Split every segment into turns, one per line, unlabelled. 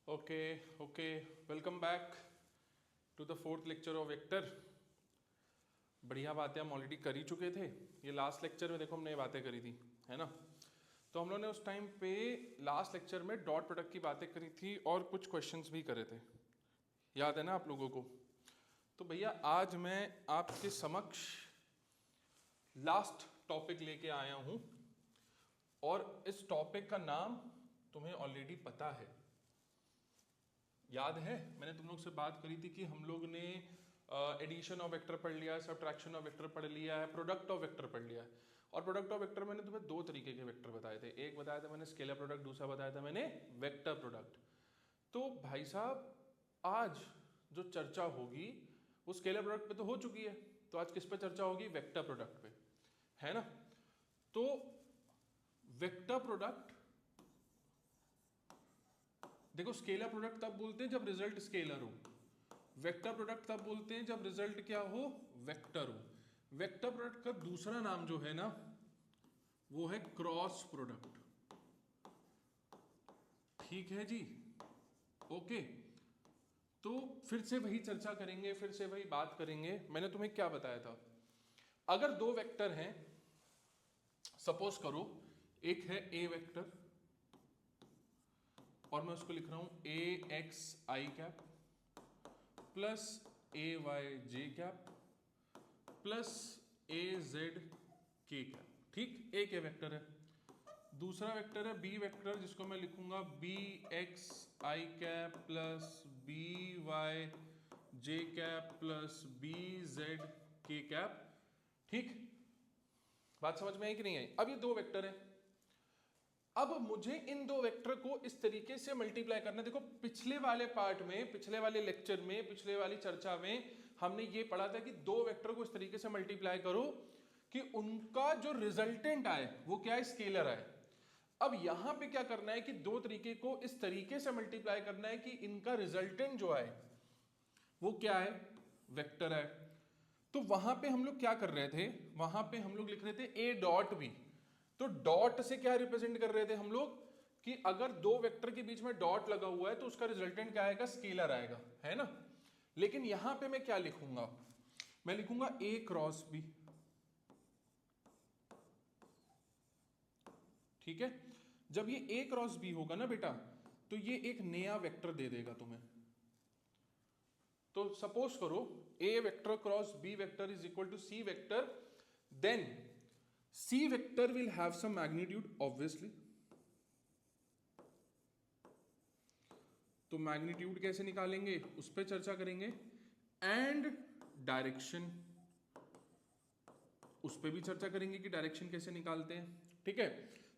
Okay okay welcome back to the fourth lecture of vector. बढ़िया बातें हम already कर ही चुके थे। ये लास्ट लेक्चर में देखो हमने ये बातें करी थी, है ना। तो हम लोगों ने उस टाइम पे लास्ट लेक्चर में डॉट प्रोडक्ट की बातें करी थी और कुछ क्वेश्चंस भी करे थे, याद है ना आप लोगों को। तो भैया आज मैं आपके समक्ष लास्ट टॉपिक लेके आया हूँ और इस टॉपिक का नाम तुम्हें ऑलरेडी पता है, याद है। मैंने तुम लोग से बात करी थी कि हम लोग ने एडिशन ऑफ वेक्टर पढ़ लिया है, सब्ट्रैक्शन ऑफ वेक्टर पढ़ लिया है, प्रोडक्ट ऑफ वेक्टर पढ़ लिया है। और प्रोडक्ट ऑफ वेक्टर मैंने तुम्हें दो तरीके के वेक्टर बताए थे, एक बताया था मैंने स्केलर प्रोडक्ट, दूसरा बताया था मैंने वेक्टर प्रोडक्ट। तो भाई साहब आज जो चर्चा होगी वो स्केलर प्रोडक्ट पे तो हो चुकी है, तो आज किस पे चर्चा होगी? वेक्टर प्रोडक्ट पे, है ना। तो वेक्टर प्रोडक्ट देखो, स्केलर प्रोडक्ट तब बोलते हैं जब रिजल्ट स्केलर हो, वेक्टर प्रोडक्ट तब बोलते हैं जब रिजल्ट क्या हो? वेक्टर हो। वेक्टर प्रोडक्ट का दूसरा नाम जो है ना वो है क्रॉस प्रोडक्ट, ठीक है जी। ओके, तो फिर से वही चर्चा करेंगे, फिर से वही बात करेंगे। मैंने तुम्हें क्या बताया था, अगर दो वेक्टर हैं, सपोज करो एक है ए वेक्टर और मैं उसको लिख रहा हूं ए x i cap plus a y j cap plus a z k cap, ठीक। एक ये वेक्टर है। दूसरा वेक्टर है बी वेक्टर, जिसको मैं लिखूंगा B x i cap plus b y j cap plus b z k cap, ठीक। बात समझ में आई कि नहीं आई? अब ये दो वेक्टर है, अब मुझे इन दो वेक्टर को इस तरीके से मल्टीप्लाई करना है। देखो पिछले वाले पार्ट में, पिछले वाले लेक्चर में, पिछले वाली चर्चा में हमने ये पढ़ा था कि दो वेक्टर को इस तरीके से मल्टीप्लाई करो कि उनका जो रिजल्टेंट आए वो क्या है? स्केलर आए। अब यहां पे क्या करना है कि दो तरीके को इस तरीके से मल्टीप्लाई करना है कि इनका रिजल्टेंट जो आए वो क्या है? वेक्टर है। तो वहां पे हम लोग क्या कर रहे थे? वहां पे हम लोग लिख रहे थे ए डॉट बी। तो डॉट से क्या रिप्रेजेंट कर रहे थे हम लोग कि अगर दो वेक्टर के बीच में डॉट लगा हुआ है तो उसका रिजल्टेंट क्या आएगा? स्केलर आएगा, है ना। लेकिन यहां पे मैं क्या लिखूंगा? मैं लिखूंगा ए क्रॉस बी, ठीक है। जब ये ए क्रॉस बी होगा ना बेटा, तो ये एक नया वेक्टर दे देगा तुम्हें। तो सपोज करो a vector cross b vector is equal to c vector, then c vector will have some magnitude obviously. तो मैग्नीट्यूड कैसे निकालेंगे उस पर चर्चा करेंगे, एंड डायरेक्शन उस पर भी चर्चा करेंगे कि डायरेक्शन कैसे निकालते हैं, ठीक है।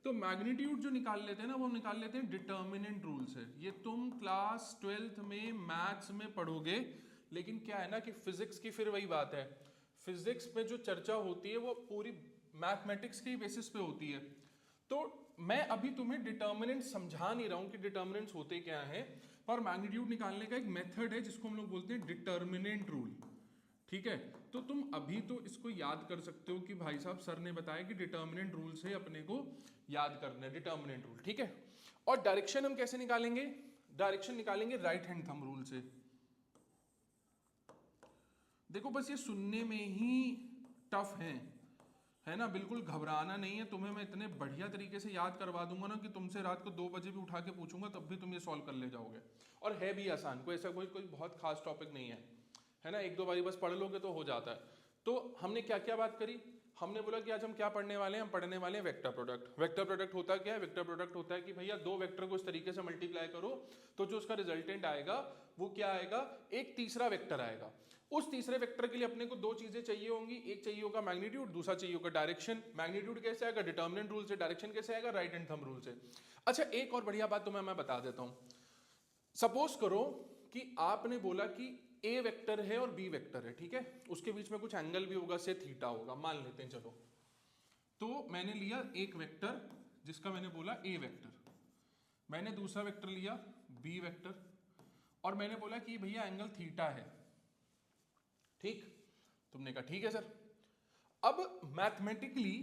तो मैग्नीट्यूड जो निकाल लेते हैं ना वो निकाल लेते हैं डिटर्मिनेंट रूल से। ये तुम क्लास 12th में मैथ्स में पढ़ोगे, लेकिन क्या है ना कि फिजिक्स की फिर वही बात है, फिजिक्स में जो चर्चा होती है वो पूरी मैथमेटिक्स के बेसिस पे होती है। तो मैं अभी तुम्हें डिटर्मिनेंट समझा नहीं रहा हूं कि डिटर्मिनेंट्स होते क्या हैं, पर मैग्नीट्यूड निकालने का एक मेथड है जिसको हम लोग बोलते हैं डिटर्मिनेंट रूल, ठीक है। तो तुम अभी तो इसको याद कर सकते हो कि भाई साहब सर ने बताया कि डिटर्मिनेंट रूल से अपने को याद करना है, डिटर्मिनेंट रूल, ठीक है। और डायरेक्शन हम कैसे निकालेंगे? डायरेक्शन निकालेंगे राइट हैंड थंब रूल से। देखो बस ये सुनने में ही टफ है ना, बिल्कुल घबराना नहीं है। तुम्हें मैं इतने बढ़िया तरीके से याद करवा दूंगा ना कि तुमसे रात को 2 बजे भी उठा के पूछूंगा तब भी तुम ये सॉल्व कर ले जाओगे। और है भी आसान, कोई ऐसा कोई बहुत खास टॉपिक नहीं है ना। 1-2 बारी बस पढ़ लोगे तो हो जाता है। तो हमने क्या क्या बात करी? हमने बोला कि आज हम क्या पढ़ने वाले हैं? हम पढ़ने वाले हैं वेक्टर प्रोडक्ट। वेक्टर प्रोडक्ट होता क्या है? वेक्टर प्रोडक्ट होता है कि भैया दो वेक्टर को इस तरीके से मल्टीप्लाई करो तो जो उसका रिजल्टेंट आएगा वो क्या आएगा? एक तीसरा वेक्टर आएगा। उस तीसरे वेक्टर के लिए अपने को दो चीजें चाहिए होंगी, एक चाहिए होगा मैग्नीट्यूड, दूसरा चाहिए होगा डायरेक्शन। मैग्नीट्यूड कैसे आएगा? डिटर्मिनेंट रूल से। डायरेक्शन कैसे आएगा? राइट हैंड थंब रूल से। अच्छा, एक और बढ़िया बात तुम्हें मैं बता देता हूं। सपोज करो कि आपने बोला कि ए वेक्टर है और बी वेक्टर है, ठीक है। उसके बीच में कुछ एंगल भी होगा, से थीटा होगा, मान लेते हैं, चलो। तो मैंने लिया एक वेक्टर जिसका मैंने बोला ए वेक्टर, मैंने दूसरा वेक्टर लिया बी वेक्टर, और मैंने बोला कि भैया एंगल थीटा है, ठीक। तुमने कहा ठीक है सर। अब मैथमेटिकली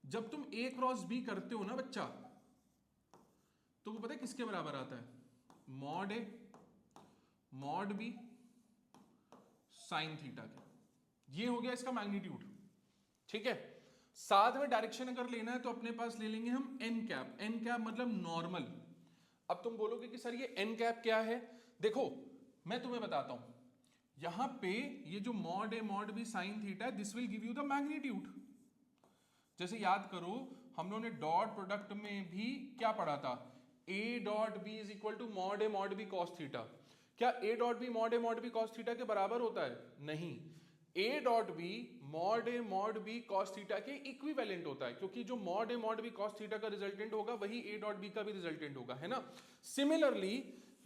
जब तुम ए क्रॉस बी करते हो ना बच्चा, तो वो पता है किसके बराबर आता है? मॉड ए मॉड बी साइन थीटा के, ये हो गया इसका मैग्नीट्यूड। ठीक है, साथ में डायरेक्शन अगर लेना है तो अपने पास ले लेंगे हम एन कैप। एन कैप मतलब नॉर्मल। अब तुम बोलोगे कि सर ये एन कैप क्या है, देखो मैं तुम्हें बताता हूं, यहां पे ये जो mod A mod b sine theta, this will give you the magnitude. जैसे याद करो हम लोगों ने डॉट प्रोडक्ट में भी क्या पढ़ा था, a dot B is equal to mod A mod B cos theta. क्या a dot b mod B cos theta के बराबर होता है? नहीं, a dot b mod B cos theta के इक्विवेलेंट होता है, क्योंकि जो मॉड बी कॉस थीटा का रिजल्टेंट होगा वही ए डॉट बी का भी रिजल्टेंट होगा, है ना। Similarly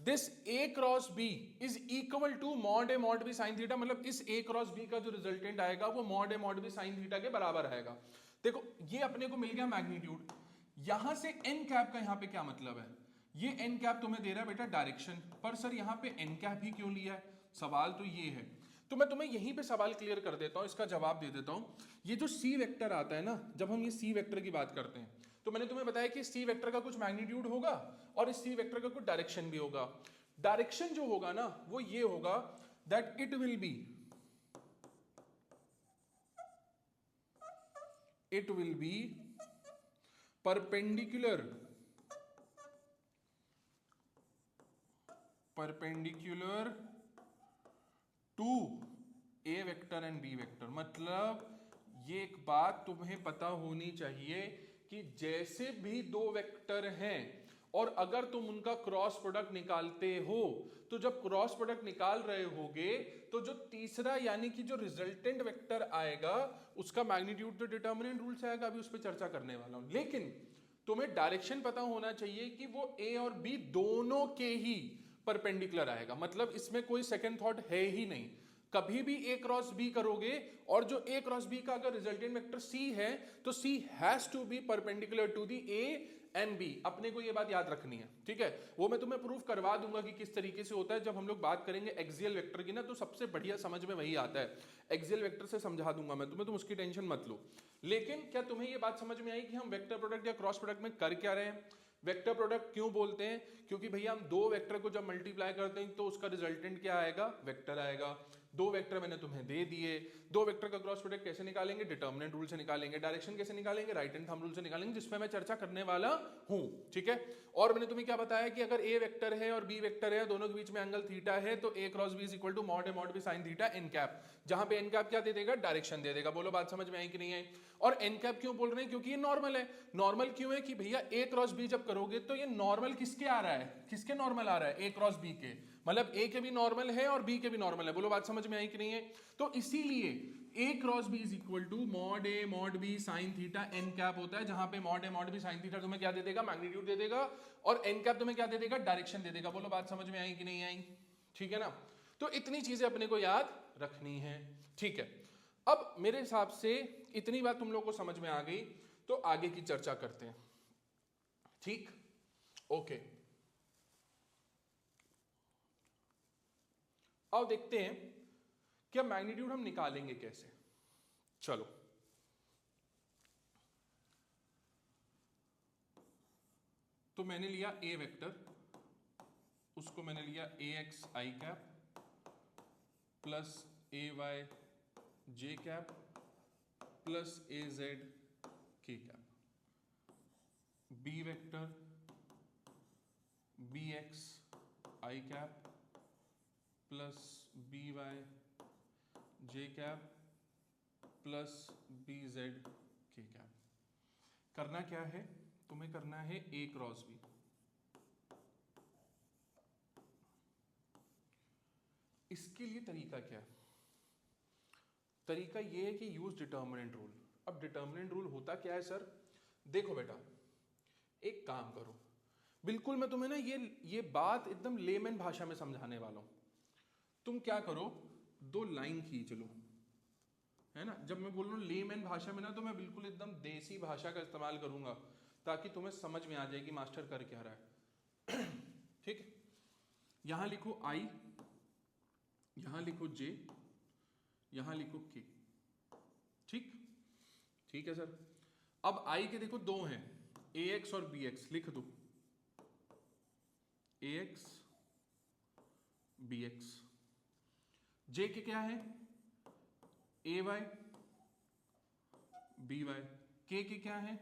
this a cross b is equal to mod b sine theta, मतलब इस ए क्रॉस बी का जो रिजल्टेंट आएगा वो मॉड बी साइन थीटा के बराबर आएगा। देखो ये अपने को मिल गया मैग्नीट्यूड। यहां से एन कैप का यहां पे क्या मतलब है, ये एन कैप तुम्हें दे रहा है बेटा डायरेक्शन, पर सर यहां पे एन कैप ही क्यों लिया है, सवाल तो ये है। तो मैं तुम्हें यहीं पे सवाल क्लियर कर देता हूं, इसका जवाब दे देता हूं। ये जो सी वेक्टर आता है ना, जब हम ये सी वेक्टर की बात करते हैं तो मैंने तुम्हें बताया कि सी वेक्टर का कुछ मैग्नीट्यूड होगा और इस सी वेक्टर का कुछ डायरेक्शन भी होगा। डायरेक्शन जो होगा ना वो ये होगा that it will be perpendicular to A vector and B vector. मतलब ये एक बात तुम्हें पता होनी चाहिए कि जैसे भी दो वेक्टर हैं और अगर तुम उनका क्रॉस प्रोडक्ट निकालते हो तो जब क्रॉस प्रोडक्ट निकाल रहे होगे तो जो तीसरा यानी कि जो रिजल्टेंट वेक्टर आएगा उसका मैग्नीट्यूड तो डिटर्मिनेंट रूल से आएगा, अभी उस पर चर्चा करने वाला हूं। लेकिन तुम्हें डायरेक्शन पता होना चाहिए कि वो ए और बी दोनों के ही परपेंडिकुलर आएगा, मतलब इसमें कोई सेकंड थॉट है ही नहीं। कभी भी ए क्रॉस बी करोगे और जो ए क्रॉस बी का अगर रिजल्टेंट वेक्टर सी है तो c has to be perpendicular to the a and b. अपने को ये बात याद रखनी है, ठीक है। वो मैं तुम्हें प्रूफ करवा दूंगा कि किस तरीके से होता है। जब हम लोग बात करेंगे एक्सियल वेक्टर की ना तो सबसे बढ़िया समझ में वही आता है, एक्सियल वेक्टर से समझा दूंगा मैं तुम्हें, तुम उसकी टेंशन मत लो। लेकिन क्या तुम्हें ये बात समझ में आई कि हम वेक्टर प्रोडक्ट या क्रॉस प्रोडक्ट में कर क्या रहे हैं? वेक्टर प्रोडक्ट क्यों बोलते हैं? क्योंकि भैया हम दो वेक्टर को जब मल्टीप्लाई करते हैं तो उसका रिजल्टेंट क्या आएगा? वेक्टर आएगा। दो वेक्टर मैंने तुम्हें दे दिए, दो वेक्टर का क्रॉस प्रोडक्ट कैसे निकालेंगे? डिटर्मिनेंट रूल से निकालेंगे। डायरेक्शन कैसे निकालेंगे? राइट हैंड थंब रूल से निकालेंगे, जिसमें मैं चर्चा करने वाला हूं, ठीक है। और मैंने तुम्हें क्या बताया कि अगर ए वेक्टर है और बी वेक्टर है, दोनों के बीच में एंगल थीटा है, तो a cross b is equal to mod b sine theta n cap, जहां पे एन कैप क्या दे देगा? डायरेक्शन दे देगा। बोलो बात समझ में आई कि नहीं आई? और एन कैप क्यों बोल रहे हैं? क्योंकि ये नॉर्मल है। नॉर्मल क्यों है कि भैया ए क्रॉस बी जब करोगे तो ये नॉर्मल किसके आ रहा है? किसके नॉर्मल आ रहा है? ए क्रॉस बी के, मतलब ए के भी नॉर्मल है और बी के भी नॉर्मल है। बोलो बात समझ में आई कि नहीं है? तो इसीलिए a cross b is equal to mod A mod b sine theta n cap होता है, जहां पे मॉड ए मॉड बी साइन थीटा तुम्हें क्या दे देगा? मैग्नीट्यूड दे देगा, और एन कैप तुम्हें क्या दे देगा? डायरेक्शन दे देगा। बोलो बात समझ में आई कि नहीं आई? ठीक है ना। तो इतनी चीजें अपने को याद रखनी है, ठीक है। अब मेरे हिसाब से इतनी बात तुम लोग को समझ में आ गई, तो आगे की चर्चा करते हैं, ठीक? ओके, अब देखते हैं कि मैग्नीट्यूड हम निकालेंगे कैसे। चलो, तो मैंने लिया ए वेक्टर, उसको मैंने लिया a x i cap plus a y j cap plus a z k cap. B vector b x i cap plus b y j cap plus b z k cap. करना क्या है? तुम्हें करना है ए cross B. इसके लिए तरीका क्या है? तरीका यह है कि यूज डिटर्मिनेंट रूल। अब डिटर्मिनेंट रूल होता क्या है सर? देखो बेटा, एक काम करो, बिल्कुल मैं तुम्हें ना ये बात एकदम लेमन भाषा में समझाने वाला हूं। तुम क्या करो, दो लाइन खींच लो, है ना। जब मैं बोल रहा हूँ लेमन भाषा में ना, तो मैं बिल्कुल एकदम देसी भाषा का इस्तेमाल करूंगा ताकि तुम्हें समझ में आ जाए कि मास्टर कर क्या रहा है। ठीक, यहां लिखो आई, यहां लिखो जे, यहां लिखो के, ठीक? ठीक है सर। अब आई के देखो दो हैं, ए एक्स और बी एक्स, लिख दो ए एक्स बी एक्स। जे के क्या है, ए वाई बी वाई। के क्या है,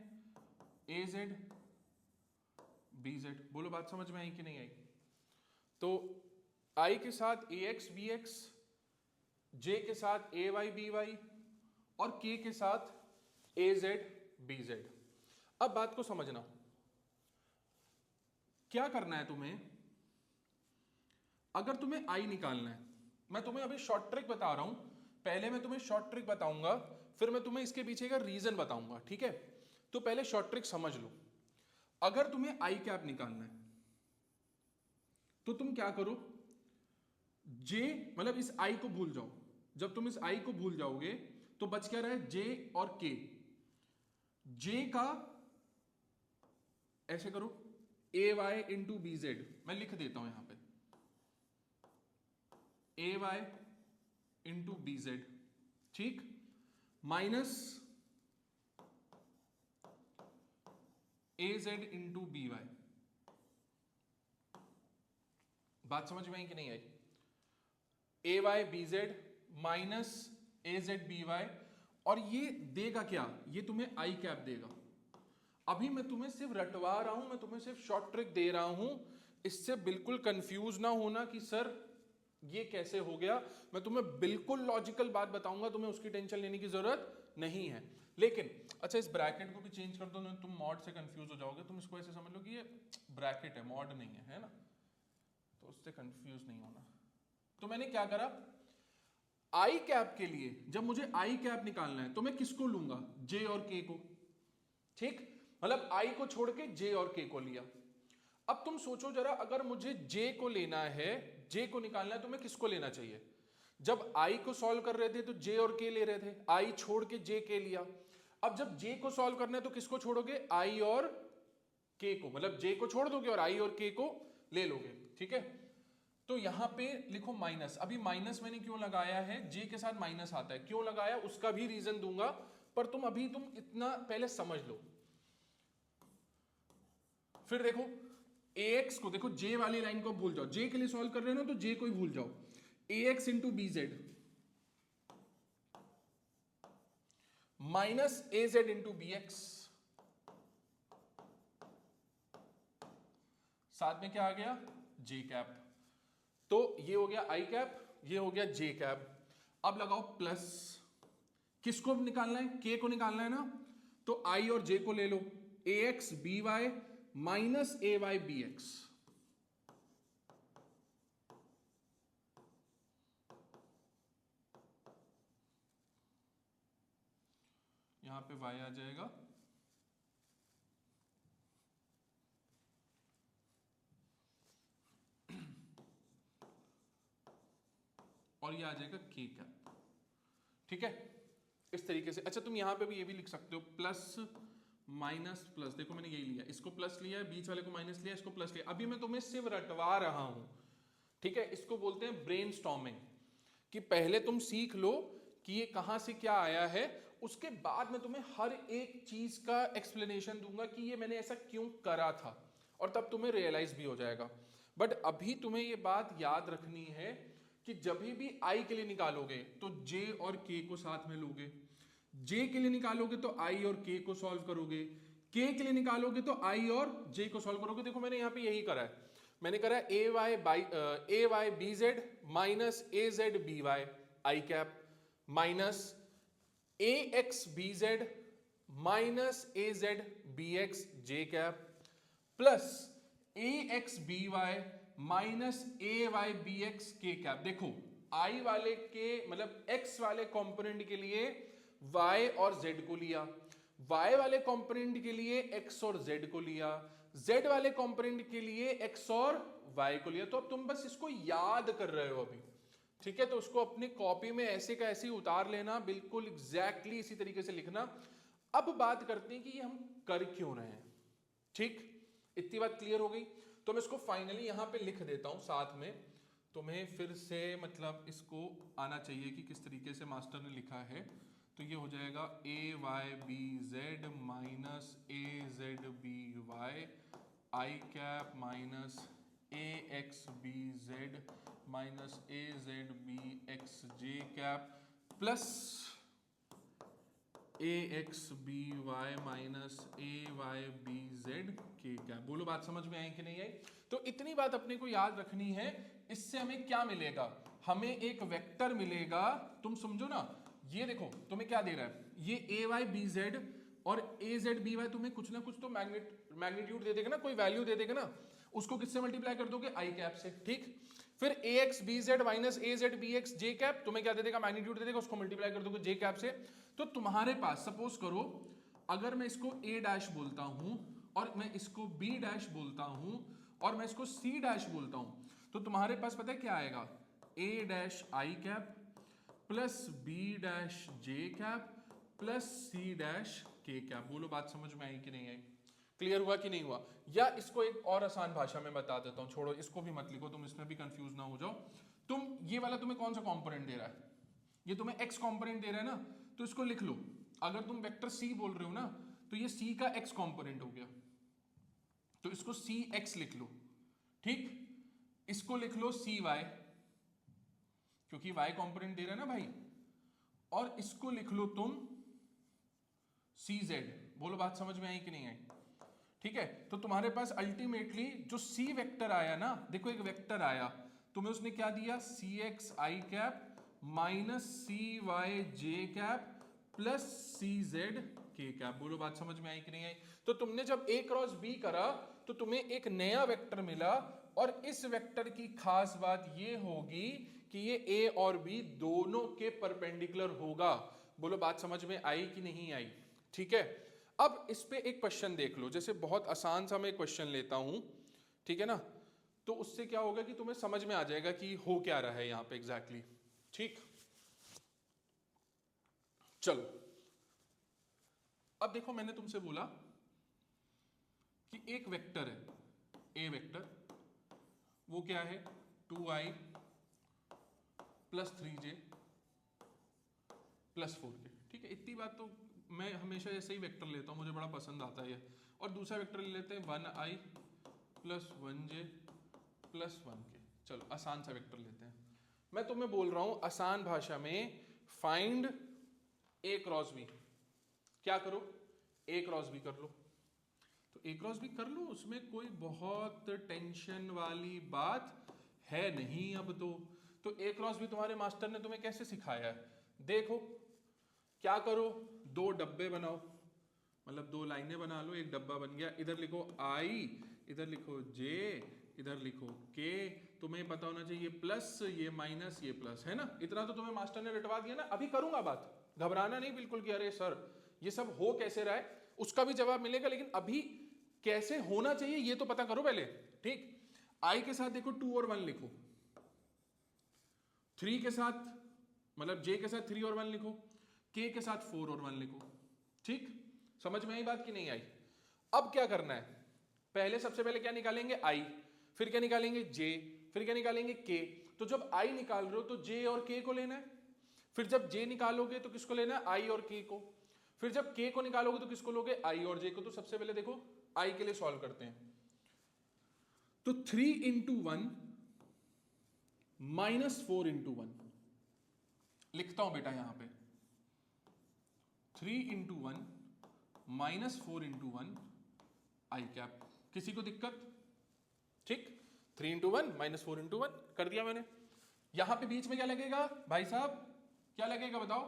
ए जेड बी जेड। बोलो बात समझ में आई कि नहीं आई? तो आई के साथ ए एक्स बी एक्स, जे के साथ ए वाई बी वाई और के के साथ ए जेड बी जेड। अब बात को समझना, क्या करना है तुम्हें। अगर तुम्हें आई निकालना है, मैं तुम्हें अभी शॉर्ट ट्रिक बता रहा हूं, पहले मैं तुम्हें शॉर्ट ट्रिक बताऊंगा, फिर मैं तुम्हें इसके पीछे का रीजन बताऊंगा, ठीक है? तो पहले शॉर्ट ट्रिक समझ लो। अगर तुम्हें आई कैप निकालना है तो तुम क्या करो, जे मतलब इस आई को भूल जाओ। जब तुम इस आई को भूल जाओगे तो बच क्या रहा है, जे और के। जे का ऐसे करो, ए वाई इंटू बी जेड, मैं लिख देता हूं यहां पे, ए वाई इंटू बी जेड, ठीक, minus a z into B Y. बात समझ में आई कि नहीं आई? ए y B z minus a Z B Y, और ये देगा क्या, ये तुम्हें आई कैप देगा। अभी मैं तुम्हें सिर्फ रटवा रहा हूं, मैं तुम्हें सिर्फ शॉर्ट ट्रिक दे रहा हूं, इससे बिल्कुल कंफ्यूज ना होना कि सर ये कैसे हो गया। मैं तुम्हें बिल्कुल लॉजिकल बात बताऊंगा, तुम्हें उसकी टेंशन लेने की जरूरत नहीं है। लेकिन अच्छा, इस ब्रैकेट को भी चेंज कर दो, तुम मॉड से कंफ्यूज हो जाओगे। तुम इसको ऐसे समझ लो कि ये ब्रैकेट है, मॉड नहीं है ना, तो उससे कंफ्यूज नहीं होना। तो मैंने क्या करा, आई कैप के लिए जब मुझे आई कैप निकालना है तो मैं किसको लूंगा, जे और के को, ठीक, मतलब आई को छोड़ के जे और के को लिया। अब तुम सोचो जरा, अगर मुझे जे को लेना है, जे को निकालना है, तो मैं किसको लेना चाहिए? जब आई को सॉल्व कर रहे थे तो जे और के ले रहे थे, आई छोड़ के जे के लिया। अब जब जे को सॉल्व करना है तो किसको छोड़ोगे, आई और के को, मतलब जे को छोड़ दोगे और आई और के को ले लोगे, ठीक है? तो यहां पे लिखो माइनस। अभी माइनस मैंने क्यों लगाया है, जे के साथ माइनस आता है, क्यों लगाया उसका भी रीजन दूंगा, पर तुम इतना पहले समझ लो। फिर देखो ax को, देखो j वाली लाइन को भूल जाओ, j के लिए सॉल्व कर रहे हो ना तो j को ही भूल जाओ। ax into b z minus a z into b x, साथ में क्या आ गया, j कैप। तो ये हो गया आई कैप, ये हो गया j कैप। अब लगाओ प्लस, किसको निकालना है, k को निकालना है ना, तो i और j को ले लो, ax by minus a y b x. यहां पे y आ जाएगा, और ये आ जाएगा k कैप, ठीक है, इस तरीके से। अच्छा, तुम यहां पे भी ये भी लिख सकते हो, प्लस माइनस प्लस, देखो मैंने यही लिया, इसको प्लस लिया, बीच वाले को माइनस लिया, इसको प्लस लिया। अभी मैं तुम्हें सिर्फ रटवा रहा हूं, ठीक है? इसको बोलते हैं ब्रेनस्टॉर्मिंग, कि पहले तुम सीख लो कि ये कहां से क्या आया है, उसके बाद मैं तुम्हें हर एक चीज का एक्सप्लेनेशन दूंगा कि ये मैंने ऐसा क्यों करा था, और तब तुम्हें रियलाइज भी हो जाएगा। बट अभी तुम्हें ये बात याद रखनी है कि जब भी आई के लिए निकालोगे तो जे और के को साथ में लोगे, जे के लिए निकालोगे तो आई और के को सॉल्व करोगे, के लिए निकालोगे तो आई और जे को सॉल्व करोगे। देखो मैंने यहां पे यही करा है, मैंने करा ए y B z minus a Z B Y I cap, minus A x B z minus a Z B x J cap, plus A x B Y minus a y b x के cap. देखो आई वाले के मतलब x वाले component के लिए y और z को लिया, y वाले कंपोनेंट के लिए x और z को लिया, z वाले कंपोनेंट के लिए x और y को लिया। तो अब तुम बस इसको याद कर रहे हो अभी, ठीक है? तो उसको अपनी कॉपी में ऐसे का ऐसे उतार लेना, बिल्कुल एग्जैक्टली इसी तरीके से लिखना। अब बात करते हैं कि ये हम कर क्यों रहे हैं, ठीक? इतनी बात क्लियर हो गई? तो मैं इसको फाइनली यहां पे लिख देता हूं साथ में, तुम्हें फिर से मतलब इसको आना चाहिए कि किस तरीके से मास्टर ने लिखा है। तो ये हो जाएगा ए y B z minus a Z B Y I cap minus A x B z minus a Z B x J cap plus A x B Y minus a y B z k cap. बोलो बात समझ में आई कि नहीं आई? तो इतनी बात अपने को याद रखनी है। इससे हमें क्या मिलेगा? हमें एक वेक्टर मिलेगा। तुम समझो ना, ये देखो तुम्हें क्या दे रहा है, ये ए वाई बी जेड और ए जेड बी वाई तुम्हें कुछ ना कुछ तो मैग्नीट्यूड दे देगा ना, कोई वैल्यू दे देगा ना, उसको किससे मल्टीप्लाई कर दोगे? आई कैप से, ठीक। फिर ए x B z minus a Z B x J cap तुम्हें क्या दे देगा? मैग्नीट्यूड दे देगा, उसको मल्टीप्लाई कर दोगे जे कैप से। तो तुम्हारे पास सपोज करो अगर मैं इसको ए डैश बोलता हूं और मैं इसको बी डैश बोलता हूं और मैं इसको सी डैश बोलता हूं, तो तुम्हारे पास पता है क्या आएगा? A dash i cap plus b dash j cap plus c dash k cap. बोलो बात समझ में आई कि नहीं आई? क्लियर हुआ कि नहीं हुआ? या इसको एक और आसान भाषा में बता देता हूं, छोड़ो इसको भी मत लिखो, तुम इसमें भी कंफ्यूज ना हो जाओ। तुम ये वाला तुम्हें कौन सा कंपोनेंट दे रहा है? ये तुम्हें x कंपोनेंट दे रहा है ना, तो इसको लिख लो। अगर तुम वेक्टर c बोल रहे हो ना, तो ये c का x कंपोनेंट हो गया, तो इसको cx लिख लो, ठीक। इसको लिख लो cy, क्योंकि y कंपोनेंट दे रहा है ना भाई, और इसको लिख लो तुम cz। बोलो बात समझ में आई कि नहीं आई? ठीक है, तो तुम्हारे पास अल्टीमेटली जो c वेक्टर आया ना, देखो एक वेक्टर आया, तुम्हें उसने क्या दिया? cx i cap minus cy j cap plus cz k cap. बोलो बात समझ में आई कि नहीं आई? तो तुमने जब a क्रॉस b करा तो तुम्हें एक नया वेक्टर मिला, और इस वेक्टर की खास बात ये होगी कि ये a और b दोनों के परपेंडिकुलर होगा। बोलो बात समझ में आई कि नहीं आई? ठीक है, अब इस पे एक क्वेश्चन देख लो, जैसे बहुत आसान सा मैं क्वेश्चन लेता हूं, ठीक है ना, तो उससे क्या होगा कि तुम्हें समझ में आ जाएगा कि हो क्या रहा है यहां पे एग्जैक्टली। ठीक, चलो अब देखो, मैंने तुमसे बोला कि एक वेक्टर है ए वेक्टर, वो क्या है? 2i plus 3j plus 4k। ठीक है, इतनी बात तो मैं हमेशा ऐसे ही वेक्टर लेता हूँ, मुझे बड़ा पसंद आता है ये। और दूसरा वेक्टर ले लेते हैं 1i plus 1j plus 1k। चलो आसान सा वेक्टर लेते हैं। मैं तुम्हें बोल रहा हूँ आसान भाषा में, फाइंड a क्रॉस b। क्या करो? a क्रॉस b कर लो। तो a क्रॉस b कर लो, उसमें कोई बहुत टेंशन वाली बात है नहीं अब तो a क्रॉस b तुम्हारे मास्टर ने तुम्हें कैसे सिखाया है? देखो क्या करो, दो डब्बे बनाओ, मतलब दो लाइनें बना लो, एक डब्बा बन गया। इधर लिखो i, इधर लिखो j, इधर लिखो k। तुम्हें पता होना चाहिए प्लस, ये माइनस, ये प्लस, है ना? इतना तो तुम्हें मास्टर ने रटवा दिया ना। अभी करूंगा बात, घबराना नहीं बिल्कुल कि अरे सर ये सब हो कैसे रहा है, उसका भी जवाब मिलेगा, लेकिन अभी कैसे होना चाहिए ये तो पता करो पहले, ठीक। i के साथ देखो 2 और 1 लिखो, 3 के साथ मतलब j के साथ 3 और 1 लिखो, k के साथ 4 और 1 लिखो। ठीक, समझ में आई बात कि नहीं आई? अब क्या करना है? पहले सबसे पहले क्या निकालेंगे? i, फिर क्या निकालेंगे? j, फिर क्या निकालेंगे? k। तो जब i निकाल रहे हो तो j और k को लेना है, फिर जब j निकालोगे तो किसको लेना है? i और k को, फिर जब k को निकालोगे तो किसको लोगे? i और j को। तो सबसे पहले देखो i के लिए सॉल्व करते हैं। तो 3 इंटू 1 माइनस 4 इंटू 1 लिखता हूं बेटा यहां पे, 3 इंटू 1 माइनस 4 इंटू 1 आई कैप। किसी को दिक्कत? ठीक, 3 इंटू 1 माइनस 4 इंटू 1 कर दिया मैंने। यहां पे बीच में क्या लगेगा भाई साहब? क्या लगेगा बताओ?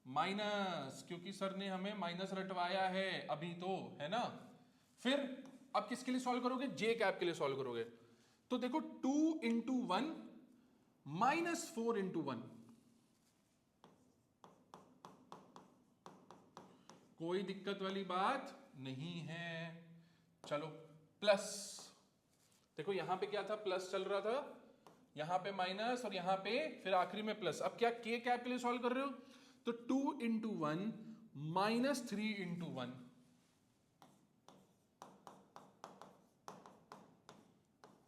माइनस, क्योंकि सर ने हमें माइनस रटवाया है अभी तो, है ना। फिर अब किसके लिए सॉल्व करोगे? जे कैप के लिए सॉल्व करोगे। तो देखो 2 इंटू 1 माइनस 4 इंटू 1, कोई दिक्कत वाली बात नहीं है। चलो प्लस, देखो यहां पे क्या था? प्लस चल रहा था, यहां पे माइनस और यहां पे फिर आखिरी में प्लस। अब क्या के कैप के लिए सॉल्व कर रहे हो? तो 2 इंटू 1 माइनस 3 इंटू 1,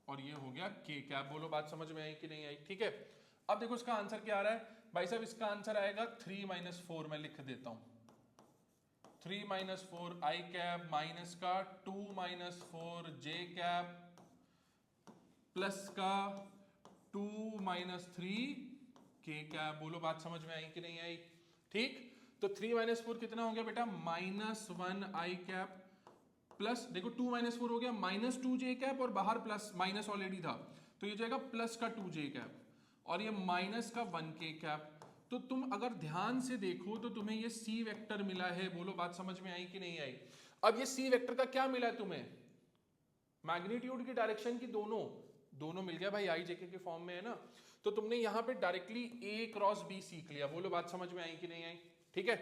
और ये हो गया के कैप। बोलो बात समझ में आई कि नहीं आई? ठीक है, अब देखो इसका आंसर क्या आ रहा है भाई साहब? इसका आंसर आएगा 3 माइनस 4, मैं लिख देता हूं 3 माइनस 4 आई कैप माइनस का 2 माइनस 4 जे कैप प्लस का 2 - 3 k कैप। बोलो बात समझ में आई कि नहीं आई? ठीक, तो 3 - 4 कितना हो गया बेटा? -1 i कैप प्लस, देखो 2 - 4 हो गया -2 j कैप और बाहर प्लस माइनस ऑलरेडी था, तो ये जाएगा प्लस का 2 j कैप और ये माइनस का 1 k कैप। तो तुम अगर ध्यान से देखो तो तुम्हें ये c वेक्टर मिला है। बोलो बात समझ में आई कि नहीं आई? अब ये c वेक्टर का क्या मिला तुम्हें? मैग्नीट्यूड की डायरेक्शन की दोनों मिल गया भाई, आई जेके के फॉर्म में है ना। तो तुमने यहां पे डायरेक्टली a क्रॉस b सीख लिया। बोलो बात समझ में आई कि नहीं आई? ठीक है,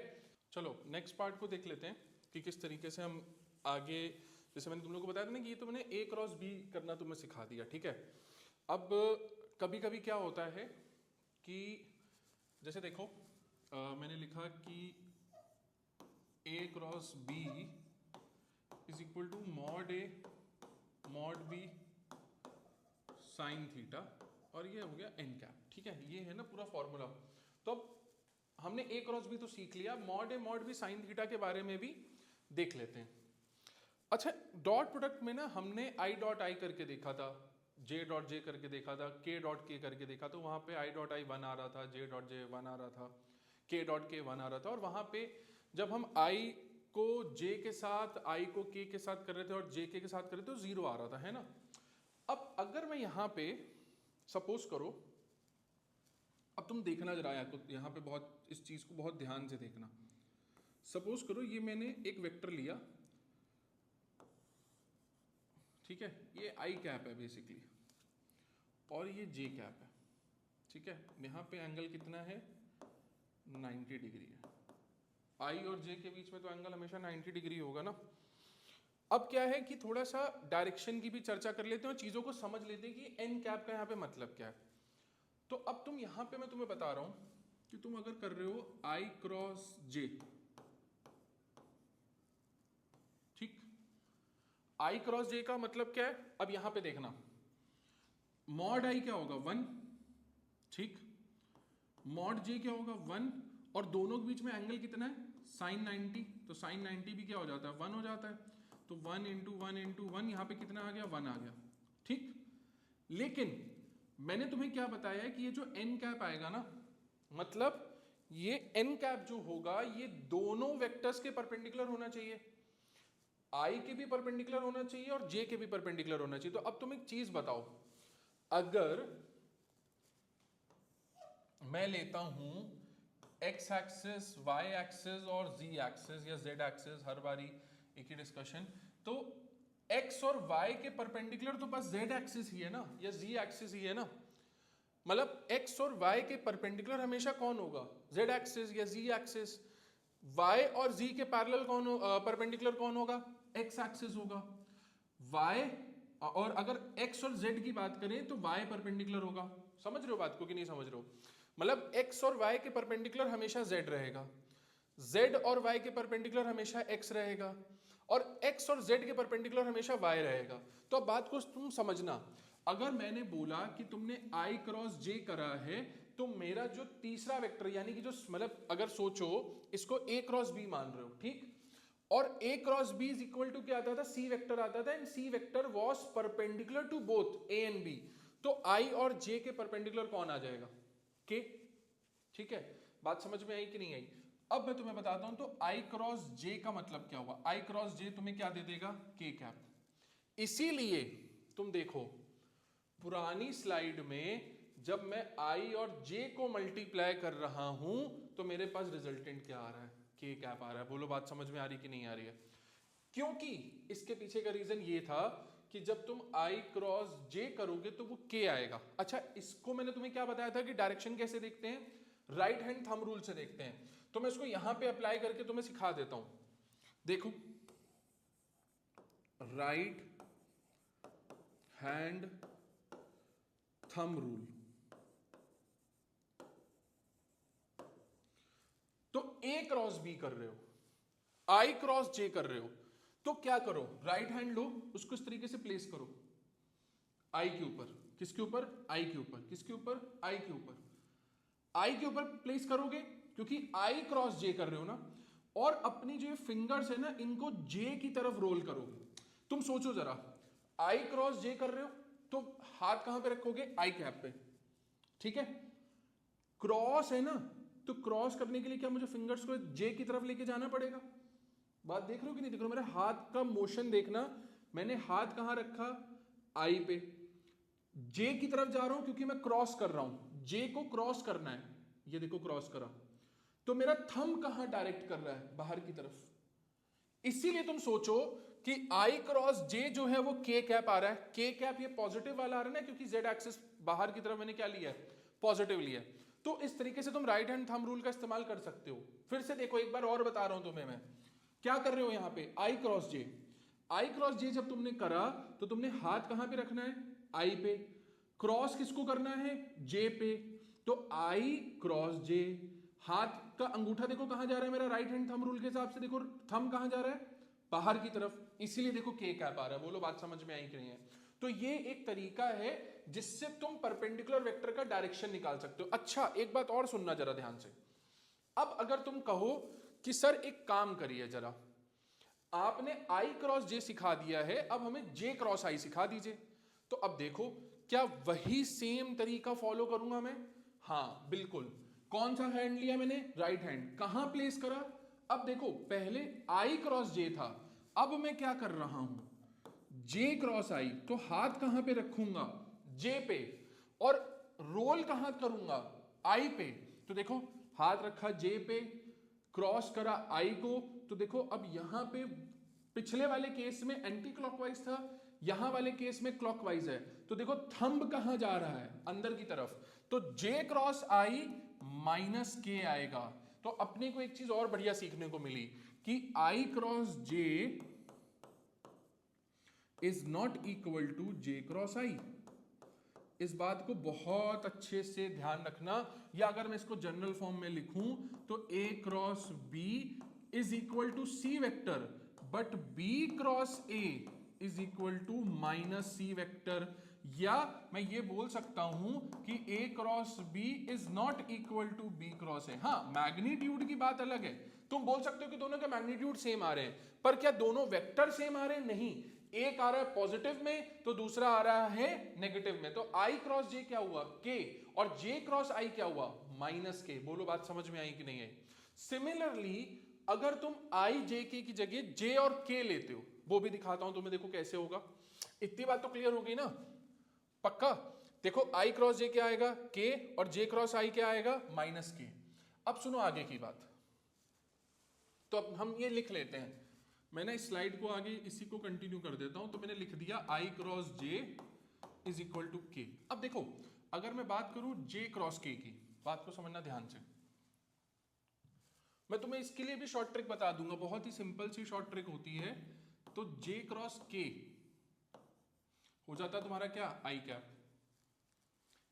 चलो नेक्स्ट पार्ट को देख लेते हैं कि किस तरीके से हम आगे, जैसे मैंने तुम लोगों को बताया था ना कि ये तो मैंने a क्रॉस b करना तुम्हें सिखा दिया। ठीक है, अब कभी कभी क्या होता है कि जैसे देखो मैंने लिखा कि a cross b is equal to mod a mod b sine theta और ये हो गया n कैप। ठीक है, ये है ना पूरा फॉर्मूला। तो अब हमने a क्रॉस b तो सीख लिया, mod a mod b sine theta के बारे में भी देख लेते हैं। अच्छा, डॉट प्रोडक्ट में ना हमने i डॉट i करके देखा था, j डॉट j करके देखा था, k डॉट k करके देखा, तो वहां पे i डॉट i 1 आ रहा था, j डॉट j 1 आ रहा था, k डॉट k 1 आ रहा था। और वहां पे जब हम i को j के साथ, i को k के साथ कर रहे थे और j k के साथ कर रहे थे तो 0 आ रहा था, है ना। अब अगर मैं यहाँ पे सपोज करो, अब तुम देखना जरा यहाँ पे बहुत इस चीज को बहुत ध्यान से देखना। सपोज करो ये मैंने एक वेक्टर लिया, ठीक है, ये आई कैप है बेसिकली और ये जे कैप है। ठीक है, यहाँ पे एंगल कितना है? 90 डिग्री है। आई और जे के बीच में तो एंगल हमेशा 90 डिग्री होगा ना। अब क्या है कि थोड़ा सा डायरेक्शन की भी चर्चा कर लेते हैं और चीजों को समझ लेते हैं कि एन कैप का यहाँ पे मतलब क्या है। तो अब तुम यहाँ पे मैं तुम्हें बता रहा हूं कि तुम अगर कर रहे हो आई क्रॉस जे, ठीक, आई क्रॉस जे का मतलब क्या है? अब यहां पे देखना, मॉड आई क्या होगा? 1, ठीक, मॉड जे क्या होगा? 1, और दोनों के बीच में एंगल कितना है? साइन 90, तो साइन 90 भी क्या हो जाता है? 1 हो जाता है। तो 1 इंटू 1 इंटू 1, यहां पे कितना आ गया? 1 आ गया। ठीक, लेकिन मैंने तुम्हें क्या बताया है कि ये जो एन कैप आएगा ना, मतलब ये एन कैप जो होगा ये दोनों वेक्टर्स के परपेंडिकुलर होना चाहिए, आई के भी परपेंडिकुलर होना चाहिए और जे के भी परपेंडिकुलर होना चाहिए। तो अब तुम एक चीज बताओ, अगर मैं लेता हूं एक्स एक्सिस, वाई एक्सिस और जी एक्सिस या जेड एक्सिस, हर बारी एक ही डिस्कशन, तो एक्स और वाई के परपेंडिकुलर तो बस जेड एक्सिस ही है ना, या जी एक्सिस ही है ना। मतलब एक्स और वाई के परपेंडिकुलर हमेशा कौन होगा? जेड एक्सिस या जी एक्सिस। वाई और जी के पैरेलल कौन हो, परपेंडिकुलर कौन होगा? एक्स एक्सिस होगा। वाई और अगर एक्स और जेड की बात करें तो वाई परपेंडिकुलर होगा। समझ रहे हो बात को कि नहीं समझ रहे हो? मतलब एक्स और वाई के परपेंडिकुलर हमेशा जेड रहेगा, जेड और वाई के परपेंडिकुलर हमेशा एक्स रहेगा, और एक्स और जेड के परपेंडिकुलर हमेशा वाई रहेगा। तो अब बात को तुम समझना, अगर मैंने बोला कि तुमने आई क्रॉस जे करा है, तो मेरा जो तीसरा वेक्टर यानी कि जो, मतलब अगर सोचो इसको ए क्रॉस बी मान रहे हो, ठीक, और a cross b is equal to क्या आता था? सी वेक्टर आता था, and c vector was perpendicular to both a and b. तो आई और जे के परपेंडिकुलर कौन आ जाएगा? के। ठीक है, बात समझ में आई कि नहीं आई? अब मैं तुम्हें बताता हूं, तो आई क्रॉस जे का मतलब क्या हुआ? आई क्रॉस जे तुम्हें क्या दे देगा? के कैप। इसीलिए तुम देखो पुरानी स्लाइड में जब मैं आई और जे को मल्टीप्लाई कर रहा हूं तो मेरे पास रिजल्टेंट क्या आ रहा है? के कैप आ रहा है। बोलो बात समझ में आ रही कि नहीं आ रही है? क्योंकि इसके पीछे का रीजन ये था कि जब तुम आई क्रॉस जे करोगे तो वो के आएगा। अच्छा, इसको मैंने तुम्हें क्या बताया था कि डायरेक्शन कैसे देखते हैं? राइट हैंड थंब रूल से देखते हैं। तो मैं इसको यहां पे अप्लाई करके तुम्हें सिखा देता हूं। देखो, राइट हैंड थंब रूल, तो ए क्रॉस बी कर रहे हो, आई क्रॉस जे कर रहे हो, तो क्या करो? राइट हैंड लो, उसको इस तरीके से प्लेस करो आई के ऊपर। किसके ऊपर? आई के ऊपर। किसके ऊपर? आई के ऊपर। आई के ऊपर प्लेस करोगे क्योंकि आई क्रॉस जे कर रहे हो ना, और अपनी जो फिंगर्स है ना इनको जे की तरफ रोल करो। तुम सोचो जरा, आई क्रॉस जे कर रहे हो, तो हाथ कहां पे रखोगे, आई कैप पे, ठीक है। क्रॉस है ना, तो क्रॉस करने के लिए क्या मुझे फिंगर्स को जे की तरफ लेके जाना पड़ेगा। बात देख रहे हो कि नहीं देख रहे हो, मेरे हाथ का मोशन देखना, मैंने हाथ कहां रखा, आई पे, जे की तरफ जा रहा हूं क्योंकि मैं क्रॉस कर रहा हूं, जे को क्रॉस करना है, ये देखो क्रॉस करा, तो मेरा थंब कहां डायरेक्ट कर रहा है, बाहर की तरफ। इसीलिए तुम सोचो कि आई क्रॉस जे जो है वो के कैप आ रहा है, के कैप ये पॉजिटिव वाला आ रहा है ना, क्योंकि जेड एक्सिस बाहर की तरफ मैंने क्या लिया है, पॉजिटिव लिया है। तो इस तरीके से तुम राइट हैंड थंब रूल का इस्तेमाल कर सकते हो। फिर से देखो, एक बार और बता रहा हूं तुम्हें मैं, क्या कर रहे हो यहां पे, आई क्रॉस जे, आई क्रॉस जे जब तुमने करा तो तुमने हाथ कहां पे रखना है, आई पे, क्रॉस किसको करना है, जे पे, तो आई क्रॉस जे, हाथ का अंगूठा देखो कहां जा रहा है मेरा, राइट हैंड थंब रूल के हिसाब से देखो थंब कहां जा रहा है, बाहर की तरफ, इसीलिए देखो के कैप आ रहा है। बोलो बात समझ में आई कि नहीं है। तो ये एक तरीका है जिससे तुम परपेंडिकुलर वेक्टर का डायरेक्शन निकाल सकते हो। अच्छा एक बात और सुनना जरा ध्यान से, अब अगर तुम कहो कि सर एक काम करिए जरा, आपने आई क्रॉस जे सिखा दिया है, अब हमें जे क्रॉस आई सिखा दीजिए। तो अब देखो, क्या वही सेम तरीका फॉलो करूंगा मैं, हाँ बिल्कुल। कौन सा हैंड लिया मैंने, राइट हैंड, कहां प्लेस करा, अब देखो पहले आई क्रॉस जे था, अब मैं क्या कर रहा हूं, जे क्रॉस आई, तो हाथ कहां पे रखूंगा, जे पे, और रोल कहां करूंगा, आई पे। तो देखो हाथ रखा जे पे, क्रॉस करा आई को, तो देखो अब यहां पे पिछले वाले केस में एंटी क्लॉकवाइज था, यहां वाले केस में क्लॉकवाइज है, तो देखो थंब कहां जा रहा है, अंदर की तरफ, तो जे क्रॉस आई माइनस के आएगा। तो अपने को एक चीज और बढ़िया सीखने को मिली कि i cross j is not equal to j cross i. इस बात को बहुत अच्छे से ध्यान रखना, या अगर मैं इसको जनरल फॉर्म में लिखूं तो a cross b is equal to c vector, but b cross a is equal to minus c vector. या मैं ये बोल सकता हूं कि a cross b is not equal to b cross a. हाँ मैग्नीट्यूड की बात अलग है, तुम बोल सकते हो कि दोनों के मैग्नीट्यूड सेम आ रहे हैं, पर क्या दोनों वेक्टर सेम आ रहे हैं, नहीं। एक आ रहा है पॉजिटिव में तो दूसरा आ रहा है नेगेटिव में। तो आई क्रॉस जे क्या हुआ, के, और जे क्रॉस आई क्या हुआ, माइनस के। बोलो बात समझ में आई कि नहीं आई। सिमिलरली अगर तुम आई जे के की जगह जे और के लेते हो, वो भी दिखाता हूं तुम्हें, देखो कैसे होगा। इतनी बात तो क्लियर हो गई ना, पक्का। देखो आई क्रॉस जे क्या आएगा, के, और जे क्रॉस आई क्या आएगा, माइनस के। अब सुनो आगे की बात, तो अब हम ये लिख लेते हैं, मैं ना इस स्लाइड को आगे इसी को कंटिन्यू कर देता हूं। तो मैंने लिख दिया i cross j is equal to k. अब देखो अगर मैं बात करूं जे क्रॉस के की, बात को समझना ध्यान से, मैं तुम्हें इसके लिए भी शॉर्ट ट्रिक बता दूंगा, बहुत ही सिंपल सी शॉर्ट ट्रिक होती है। तो जे क्रॉस के हो जाता है तुम्हारा क्या, आई कैप,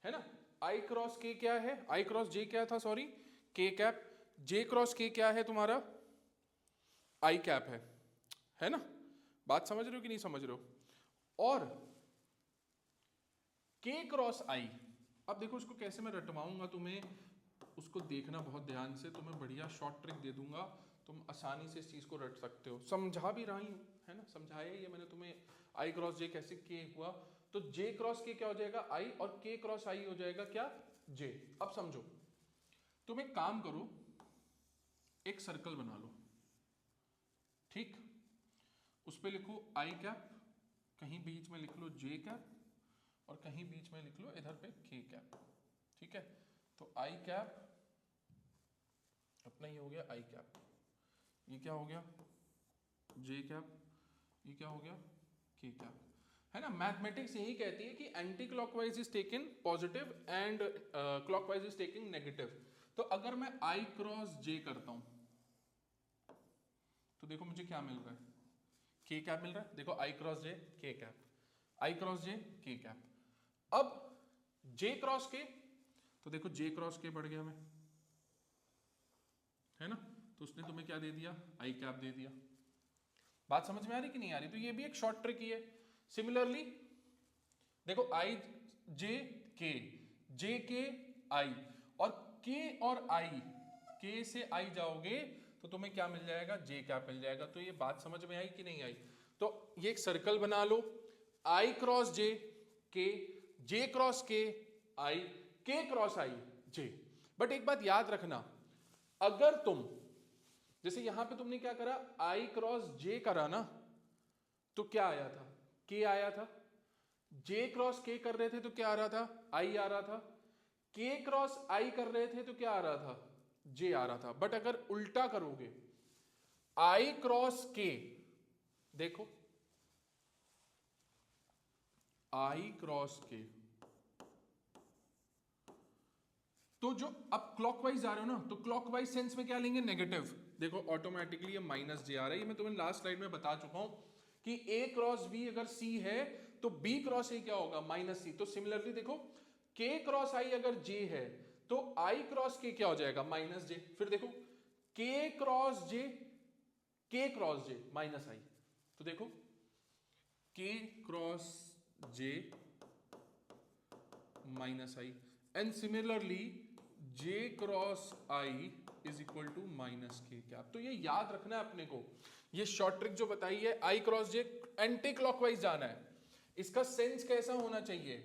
है ना। आई क्रॉस के क्या है, आई क्रॉस जे क्या था, सॉरी, के कैप। जे क्रॉस के क्या है तुम्हारा, आई कैप है ना। बात समझ रहे हो कि नहीं समझ रहे हो। और के क्रॉस आई, अब देखो इसको कैसे मैं रटवाऊंगा तुम्हें, उसको देखना बहुत ध्यान से, तुम्हें बढ़िया शॉर्ट ट्रिक दे दूंगा, तुम आसानी से इस चीज को रट सकते हो। समझा भी रही हूं, है ना, समझाया ये मैंने तुम्हें, आई क्रॉस जे कैसे के हुआ। तो जे क्रॉस के क्या हो जाएगा, आई, और के क्रॉस आई हो जाएगा क्या, जे। अब समझो, तुम एक काम करो, एक सर्कल बना लो, ठीक, उस पे लिखो आई कैप, कहीं बीच में लिख लो जे कैप, और कहीं बीच में लिख लो इधर पे के कैप, ठीक है। तो आई कैप अपना ये हो गया आई कैप, ये क्या हो गया, जे कैप, ये क्या हो गया, के कैप, है ना। मैथमेटिक्स यही कहती है कि anti clockwise is taken positive and clockwise is taking negative. तो अगर मैं आई क्रॉस जे करता हूं तो देखो मुझे क्या मिल रहा है, के कैप मिल रहा है। देखो आई क्रॉस जे के कैप, आई क्रॉस जे के कैप। अब जे क्रॉस के, तो देखो जे क्रॉस के बढ़ गया मैं, है ना। तो उसने तुम्हें क्या दे दिया, आई कैप दे दिया। बात समझ में आ रही कि नहीं आ रही। तो ये भी एक शॉर्ट ट्रिक ही है। सिमिलरली देखो आई जे के आई, और के और आई, के से आई जाओगे तो तुम्हें क्या मिल जाएगा, जे कैप मिल जाएगा। तो ये बात समझ में आई कि नहीं आई। तो ये एक सर्कल बना लो, आई क्रॉस जे के, जे क्रॉस के आई, के क्रॉस आई जे। बट एक बात याद रखना, अगर तुम जैसे यहां पे तुमने क्या करा, आई क्रॉस जे करा ना, तो क्या आया था, के आया था। जे क्रॉस के कर रहे थे तो क्या आ रहा था, आई आ रहा था। के क्रॉस आई कर रहे थे तो क्या आ रहा था, जे आ रहा था। बट अगर उल्टा करोगे, आई क्रॉस के, देखो आई क्रॉस के, तो जो अब क्लॉकवाइज जा रहे हो ना, तो क्लॉकवाइज सेंस में क्या लेंगे, नेगेटिव। देखो ऑटोमेटिकली ये माइनस जे आ रहा है, ये मैं तुम्हें लास्ट स्लाइड में बता चुका हूं कि ए क्रॉस बी अगर सी है तो बी क्रॉस ए क्या होगा, माइनस सी। तो सिमिलरली देखो, के क्रॉस आई अगर जे है तो आई क्रॉस के क्या हो जाएगा, माइनस जे। फिर देखो के क्रॉस जे, के क्रॉस जे माइनस आई, तो देखो k cross j minus i, and similarly j cross i is equal to minus k cap. तो ये याद रखना है अपने को, ये शॉर्ट ट्रिक जो बताई है, आई क्रॉस जे एंटी क्लॉकवाइज जाना है। इसका सेंस कैसा होना चाहिए,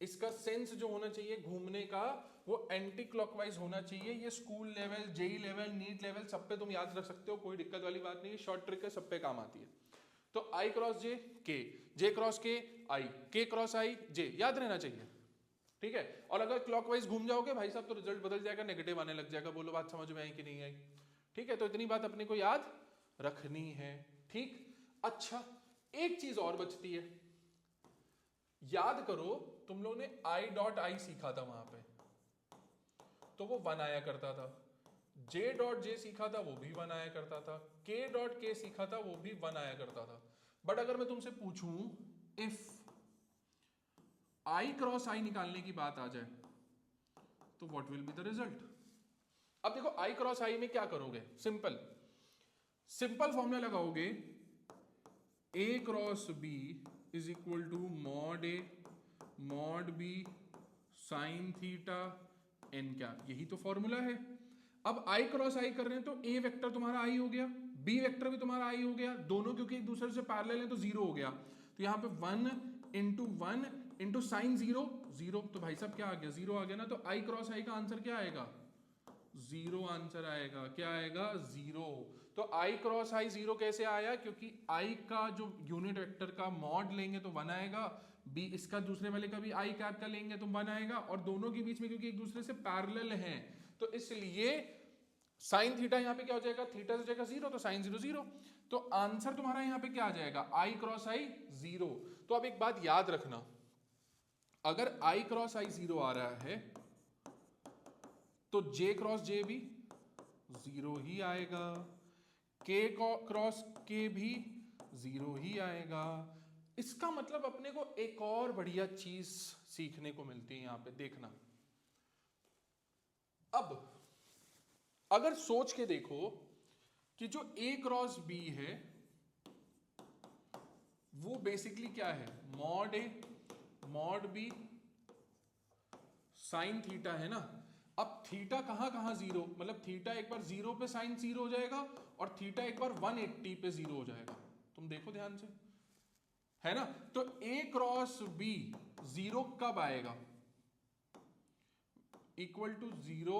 इसका सेंस जो होना चाहिए घूमने का, वो एंटी क्लॉकवाइज होना चाहिए। ये school level, JEE level, NEET level, सब पे तुम याद रख सकते हो, कोई दिक्कत वाली बात नहीं है। शॉर्ट ट्रिक है, सब पे काम आती है। तो आई क्रॉस जे के, जे क्रॉस के आई, के क्रॉस आई जे, याद रहना चाहिए, ठीक है। और अगर क्लॉकवाइज घूम जाओगे भाई साहब तो रिजल्ट बदल जाएगा, नेगेटिव आने लग जाएगा। बोलो बात समझ में आई कि नहीं आई, ठीक है। तो इतनी बात अपने को याद रखनी है, ठीक। अच्छा एक चीज और बचती है, याद करो तुम लोग ने आई डॉट आई सीखा था वहां पे, तो वो वन आया करता था। जे डॉट जे सीखा था, वो भी वन आया करता था। के डॉट के सीखा था, वो भी वन आया करता था। बट अगर मैं तुमसे पूछूं, इफ आई क्रॉस आई निकालने की बात आ जाए तो what will be the result. अब देखो आई क्रॉस आई में क्या करोगे, सिंपल सिंपल फॉर्मूला लगाओगे, a cross b is equal to mod A mod b sine theta n cap, यही तो फॉर्मूला है। अब आई क्रॉस आई कर रहे हैं तो ए वेक्टर तुम्हारा आई हो गया, बी वेक्टर भी तुम्हारा आई हो गया, दोनों क्योंकि एक दूसरे से पैरेलल है तो जीरो हो गया। तो यहां पे 1 इंटू साइन जीरो जीरो, तो भाई साहब क्या आ गया, जीरो आ गया ना। तो आई क्रॉस आई का आंसर क्या आएगा, जीरो आंसर आएगा। क्या आएगा, जीरो। तो आई क्रॉस आई जीरो कैसे आया, क्योंकि आई का जो यूनिट वेक्टर का मॉड लेंगे तो वन आएगा, बी इसका दूसरे वाले का भी आई कैप का लेंगे तो वन आएगा, और दोनों के बीच में क्योंकि एक दूसरे से पैरेलल हैं तो इसलिए साइन थीटा यहाँ पे क्या हो जाएगा, थीटा हो जाएगा जीरो, तो साइन जीरो जीरो। तो आंसर तुम्हारा यहाँ पे क्या आ जाएगा, आई क्रॉस आई जीरो। तो अब एक बात याद रखना, अगर आई क्रॉस आई जीरो आ रहा है तो जे क्रॉस जे भी जीरो ही आएगा, के क्रॉस के भी जीरो ही आएगा। इसका मतलब अपने को एक और बढ़िया चीज सीखने को मिलती है यहां पे, देखना। अब अगर सोच के देखो कि जो ए क्रॉस बी है वो बेसिकली क्या है, मॉड ए मॉड बी साइन थीटा है ना। अब थीटा कहां कहां जीरो, मतलब थीटा एक बार जीरो पे साइन जीरो हो जाएगा और थीटा एक बार 180 पे जीरो हो जाएगा। तुम देखो ध्यान से, है ना। तो ए क्रॉस बी जीरो कब आएगा, इक्वल टू जीरो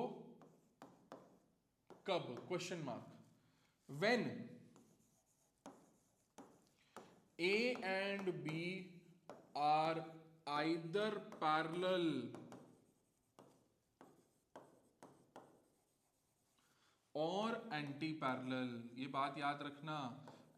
कब, question mark, when a and b are either parallel or anti parallel. ये बात याद रखना,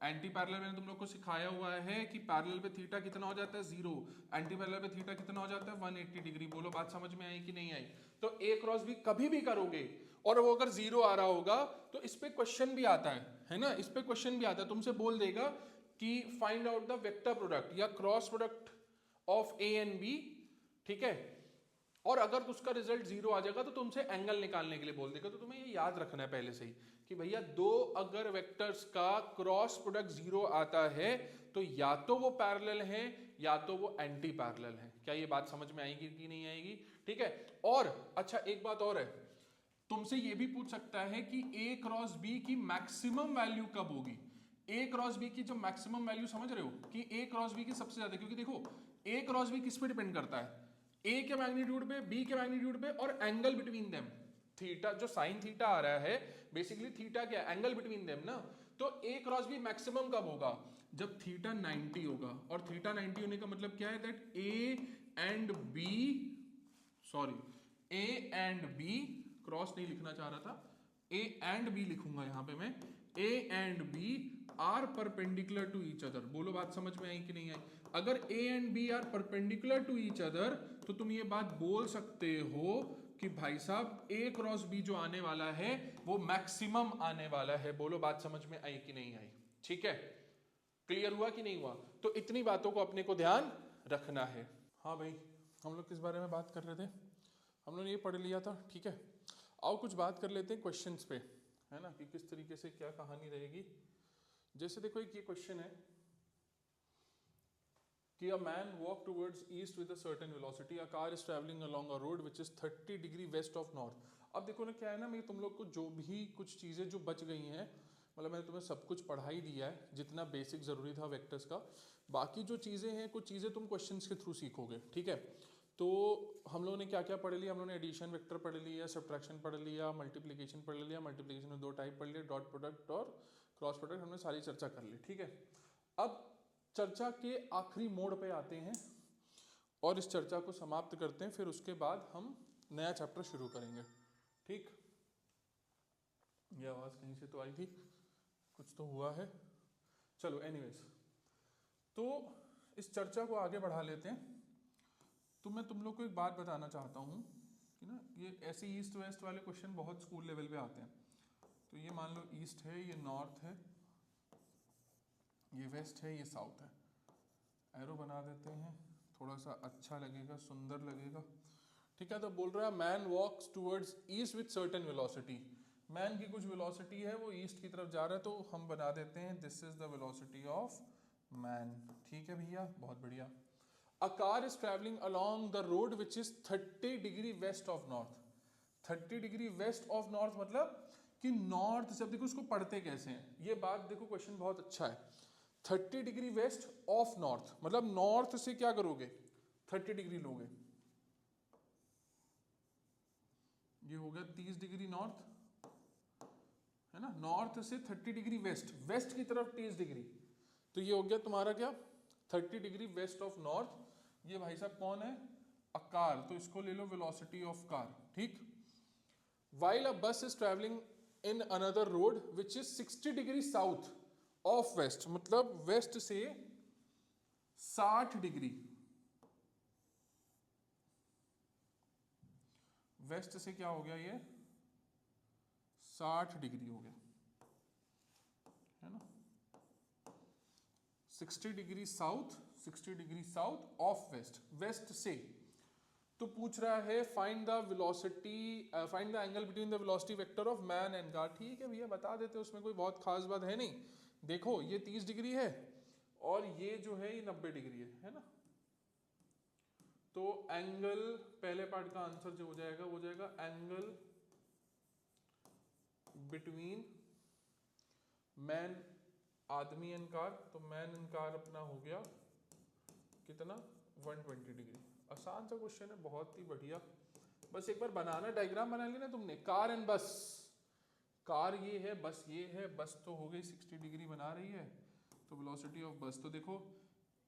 एंटी पैरेलल मैंने तुम लोग को सिखाया हुआ है कि पैरेलल पे थीटा कितना हो जाता है, जीरो, एंटी पैरेलल पे थीटा कितना हो जाता है, 180 डिग्री। बोलो बात समझ में आई कि नहीं आई। तो ए क्रॉस भी कभी भी करोगे और वो अगर जीरो आ रहा होगा तो इस पे क्वेश्चन भी आता है ना, इस पे क्वेश्चन भी आता है, तुमसे बोल देगा कि find out the vector product या cross product of a and b, ठीक है। और अगर उसका रिजल्ट जीरो आ जाएगा तो तुमसे एंगल निकालने के लिए बोल देगा। तो तुम्हें ये याद रखना है पहले से ही कि भैया दो अगर वेक्टर्स का क्रॉस प्रोडक्ट जीरो आता है तो या तो वो पैरेलल हैं या तो वो एंटी पैरेलल हैं। क्या ये बात समझ में आएगी कि नहीं आएगी, ठीक है। और अच्छा एक बात और है, तुमसे ये भी पूछ सकता है कि ए क्रॉस बी की मैक्सिमम वैल्यू कब होगी। ए क्रॉस बी की जो मैक्सिमम वैल्यू समझ रहे हो कि ए क्रॉस बी की सबसे ज्यादा, क्योंकि देखो ए क्रॉस बी किस पे डिपेंड करता है, ए के मैग्नीट्यूड पे, बी के मैग्नीट्यूड पे और एंगल बिटवीन देम। थीटा जो साइन थीटा आ रहा है, बेसिकली थीटा क्या है, एंगल बिटवीन देम ना। तो ए क्रॉस बी मैक्सिमम कब होगा, जब थीटा 90 होगा। और थीटा 90 होने का मतलब क्या है, that a and b, sorry a and b, cross नहीं लिखना चाह रहा था, ए एंड बी लिखूंगा यहां पे मैं, a and b are perpendicular to each other. बोलो बात समझ में आई कि नहीं आई? अगर a and b are perpendicular to each other तो तुम ये बात बोल सकते हो कि भाई साहब ए क्रॉस बी जो आने वाला है वो मैक्सिमम आने वाला है। बोलो बात समझ में आई कि नहीं आई? ठीक है, क्लियर हुआ कि नहीं हुआ? तो इतनी बातों को अपने को ध्यान रखना है। हाँ भाई, हम लोग किस बारे में बात कर रहे थे? हम लोग ये पढ़ लिया था, ठीक है। आओ कुछ बात कर लेते हैं क्वेश्चंस पे, है ना, कि किस तरीके से क्या कहानी रहेगी। जैसे देखो एक ये क्वेश्चन है कि a man walk towards east with a certain velocity, a car is traveling along a road which is 30 degree west of north। अब देखो ना क्या है ना, मैं तुम लोग को जो भी कुछ चीज़ें जो बच गई हैं, मतलब मैंने तुम्हें सब कुछ पढ़ा ही दिया है जितना बेसिक ज़रूरी था वेक्टर्स का। बाकी जो चीज़ें हैं, कुछ चीज़ें तुम क्वेश्चंस के थ्रू सीखोगे, ठीक है। तो हम लोगों ने क्या क्या पढ़ लिया? हम लोगों ने एडिशन वेक्टर पढ़ लिया, सब्ट्रैक्शन पढ़ लिया, मल्टीप्लिकेशन पढ़ लिया, मल्टीप्लिकेशन में 2 टाइप पढ़ लिए, डॉट प्रोडक्ट और क्रॉस प्रोडक्ट, हमने सारी चर्चा कर ली, ठीक है। अब चर्चा के आखिरी मोड़ पे आते हैं और इस चर्चा को समाप्त करते हैं, फिर उसके बाद हम नया चैप्टर शुरू करेंगे, ठीक। ये आवाज़ कहीं से तो आई थी, कुछ तो हुआ है, चलो एनीवेज। तो इस चर्चा को आगे बढ़ा लेते हैं। तो मैं तुम लोग को एक बात बताना चाहता हूँ कि ना, ये ऐसे ईस्ट वेस्ट वाले क्वेश्चन बहुत स्कूल लेवल पे आते हैं। तो ये मान लो ईस्ट है, ये नॉर्थ है, ये वेस्ट है, ये साउथ है। एरो बना देते हैं, थोड़ा सा अच्छा लगेगा, सुंदर लगेगा, ठीक है। तो बोल रहा है man walks towards east with certain velocity. Man की कुछ वेलोसिटी है, वो ईस्ट की तरफ जा रहा है, तो हम बना देते हैं this is the velocity of man, ठीक है भैया, बहुत बढ़िया। A car is traveling along the road which is 30 degree west of north। 30 degree west of north मतलब कि नॉर्थ से, अब देखो इसको पढ़ते कैसे हैं, ये बात देखो, क्वेश्चन बहुत अच्छा है। 30 डिग्री वेस्ट ऑफ नॉर्थ मतलब नॉर्थ से क्या करोगे, 30 डिग्री लोगे, ये हो गया 30 डिग्री नॉर्थ, है ना। नॉर्थ से 30 डिग्री वेस्ट, वेस्ट की तरफ 30 डिग्री, तो ये हो गया तुम्हारा क्या, 30 डिग्री वेस्ट ऑफ नॉर्थ। ये भाई साहब कौन है, अ कार, तो इसको ले लो वेलोसिटी ऑफ कार, ठीक। While a bus is traveling in another road which is 60 degree south of west, मतलब वेस्ट से 60 डिग्री, वेस्ट से क्या हो गया, ये 60 डिग्री हो गया, है ना। 60 degree south, 60 degree south of west, west से। तो पूछ रहा है find the velocity, find the angle between the velocity vector of man and car. ठीक है भैया, बता देते, उसमें कोई बहुत खास बात है नहीं। देखो ये 30 डिग्री है और ये जो है ये 90 डिग्री है ना। तो एंगल, पहले पार्ट का आंसर जो हो जाएगा वो जाएगा एंगल बिटवीन मैन, आदमी एंड कार। तो मैन एंड कार अपना हो गया कितना, 120 डिग्री। आसान सा क्वेश्चन है, बहुत ही बढ़िया। बस एक बार बनाना, डायग्राम बना लिया ना तुमने, कार एंड बस, कार ये है, बस ये है, बस तो हो गई 60 डिग्री बना रही है, तो वेलोसिटी ऑफ बस, तो देखो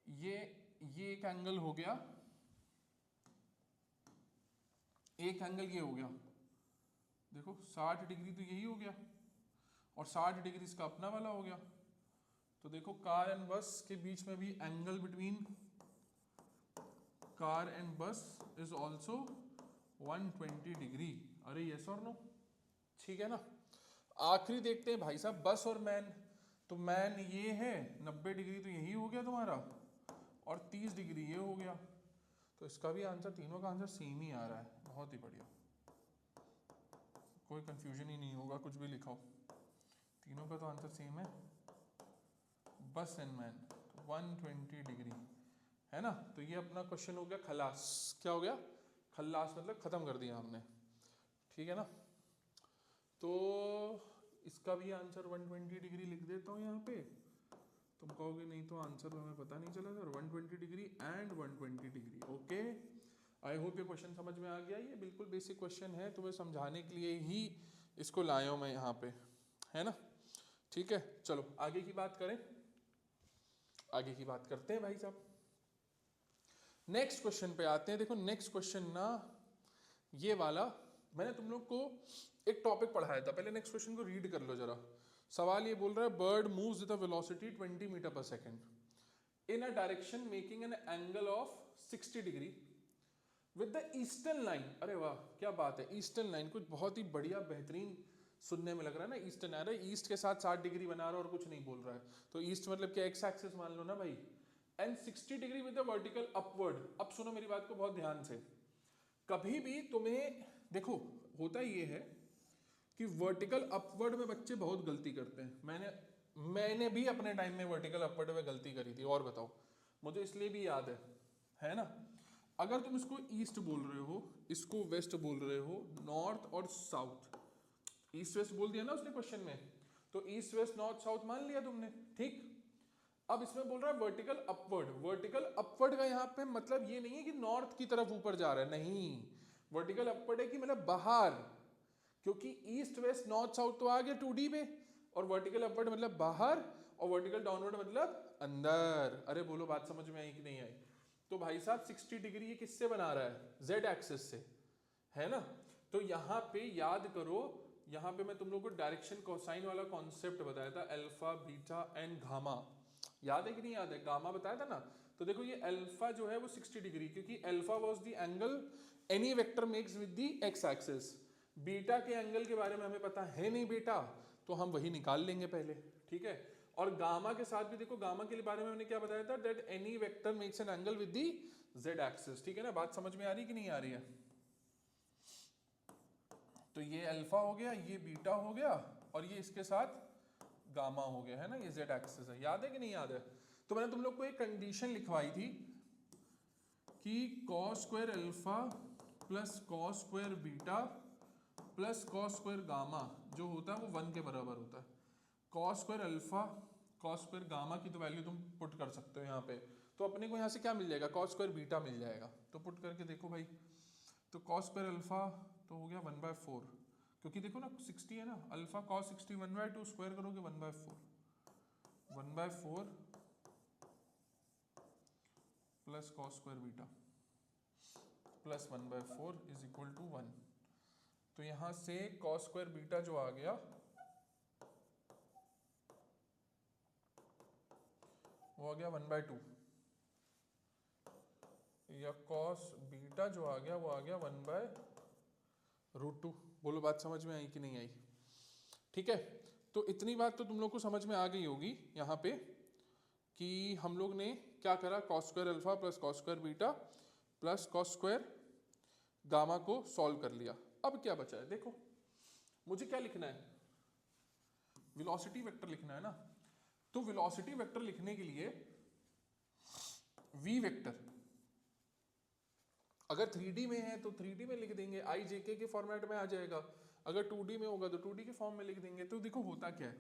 ये एक एंगल हो गया, एक एंगल ये हो गया, देखो 60 डिग्री तो यही हो गया और 60 डिग्री इसका अपना वाला हो गया। तो देखो कार एंड बस के बीच में भी एंगल बिटवीन कार एंड बस इज ऑल्सो 120 डिग्री। अरे यस और नो, ठीक है ना। आखिरी देखते हैं भाई साहब, बस और मैन। तो मैन ये है, 90 डिग्री तो यही हो गया तुम्हारा और 30 डिग्री ये हो गया। तो इसका भी आंसर, तीनों का आंसर सेम ही आ रहा है, बहुत ही बढ़िया, कोई कंफ्यूजन ही नहीं होगा, कुछ भी लिखाओ, तीनों का तो आंसर सेम है, बस एंड मैन 120 डिग्री, है ना। तो ये अपना क्वेश्चन हो गया खलास। क्या हो गया, खलास, मतलब खत्म कर दिया हमने, ठीक है ना। तो इसका भी आंसर 120 डिग्री लिख देता हूँ यहाँ पे, तुम कहोगे नहीं तो आंसर तो हमें पता नहीं चला sir, 120 degree and 120 degree. Okay, I hope ये क्वेश्चन समझ में आ गया। ये बिल्कुल बेसिक क्वेश्चन है, तुम्हें समझाने के लिए ही इसको लाया हूँ मैं यहाँ पे, है ना। ठीक है, चलो आगे की बात करें, आगे की बात करते हैं भाई साहब। नेक्स्ट क्वेश्चन पे आते हैं। देखो नेक्स्ट क्वेश्चन ना, ये वाला मैंने तुम लोग को एक टॉपिक पढ़ाया था, पहले नेक्स्ट क्वेश्चन को रीड कर लो जरा। सवाल ये बोल रहा है, bird moves with the velocity 20 metre per second in a direction making an angle of 60 degree with the eastern line. अरे वाह क्या बात है, ईस्टर्न लाइन, कुछ बहुत ही बढ़िया बेहतरीन सुनने में लग रहा है ना। ईस्टर्न आ रहा है, ईस्ट के साथ 60 डिग्री बना रहा है और कुछ नहीं बोल रहा है, तो ईस्ट मतलब क्या, एक्स एक्सिस मान लो ना भाई। And 60 degree with the vertical upward. अब सुनो मेरी बात को बहुत ध्यान से, कभी भी तुम्हें देखो होता ये है कि वर्टिकल अपवर्ड में बच्चे बहुत गलती करते हैं। मैंने भी अपने टाइम में वर्टिकल अपवर्ड में गलती करी थी, और बताओ मुझे इसलिए भी याद है ना। अगर तुम इसको ईस्ट बोल रहे हो, इसको वेस्ट बोल रहे हो, नॉर्थ और साउथ, ईस्ट वेस्ट बोल दिया ना उसने क्वेश्चन में, तो ईस्ट वेस्ट नॉर्थ साउथ मान लिया तुमने, ठीक। अब इसमें बोल रहा है वर्टिकल अपवर्ड। वर्टिकल अपवर्ड का यहाँ पे मतलब ये नहीं है कि नॉर्थ की तरफ ऊपर जा रहा है, नहीं। वर्टिकल अपवर्ड है कि मतलब बाहर, क्योंकि ईस्ट वेस्ट नॉर्थ साउथ तो आ गया 2D पे, और वर्टिकल अपवर्ड मतलब बाहर, और वर्टिकल डाउनवर्ड मतलब अंदर। अरे बोलो बात समझ में आई कि नहीं आई। तो भाई साहब 60 डिग्री ये किससे बना रहा है, जेड एक्सिस से, है ना। तो यहाँ पे याद करो, यहाँ पे मैं तुम लोग को डायरेक्शन कोसाइन वाला कॉन्सेप्ट बताया था, अल्फा बीटा एंड गामा। याद है कि नहीं याद है, गामा बताया था ना। तो देखो ये अल्फा जो है वो 60 डिग्री, क्योंकि alpha was the angle any vector makes with the x axis. Beta के एंगल के बारे में हमें पता है नहीं बेटा, तो हम वही निकाल लेंगे पहले, ठीक है। और गामा के साथ भी देखो, गामा के बारे में मैंने क्या बताया था, that any vector makes an angle with the Z axis. ठीक है ना, बात समझ में आ रही कि नहीं आ रही है। तो ये अल्फा हो गया, ये बीटा हो गया, और ये इसके साथ गामा हो गया, है ना, ये जेड एक्सिस है। याद है कि नहीं याद है। तो मैंने तुम लोग को एक कंडीशन लिखवाई थी कि cos square alpha plus cos square beta plus cos square gamma जो होता है वो 1 के बराबर होता है। Cos square alpha cos square gamma की तो वैल्यू तुम पुट कर सकते हो यहाँ पे, तो अपने को यहाँ से क्या मिल जाएगा, कॉस स्क्वायर बीटा मिल जाएगा। तो पुट करके देखो भाई, तो कॉस स्क्वायर अल्फा तो हो गया 1/4, क्योंकि देखो ना 60 है ना, अल्फा कॉस 60 1/2 स्क्वायर करोगे 1/4, 1/4 plus cos square beta plus 1/4 is equal to 1। तो यहां से कॉस स्क्वायर बीटा जो आ गया वो आ गया 1/2, या कॉस बीटा जो आ गया वो आ गया 1/√2। बोलो बात समझ में आई कि नहीं आई। ठीक है, तो इतनी बात तो तुम लोग को समझ में आ गई होगी यहाँ पे कि हम लोग ने क्या करा, cos square alpha plus cos square beta plus cos square gamma को सॉल्व कर लिया। अब क्या बचा है देखो, मुझे क्या लिखना है, वेलोसिटी वेक्टर लिखना है ना। तो वेलोसिटी वेक्टर लिखने के लिए वी वेक्टर अगर 3D में है तो 3D में लिख देंगे, आई जे के फॉर्मेट में आ जाएगा। अगर 2D में होगा तो 2D के फॉर्म में लिख देंगे। तो देखो होता क्या है,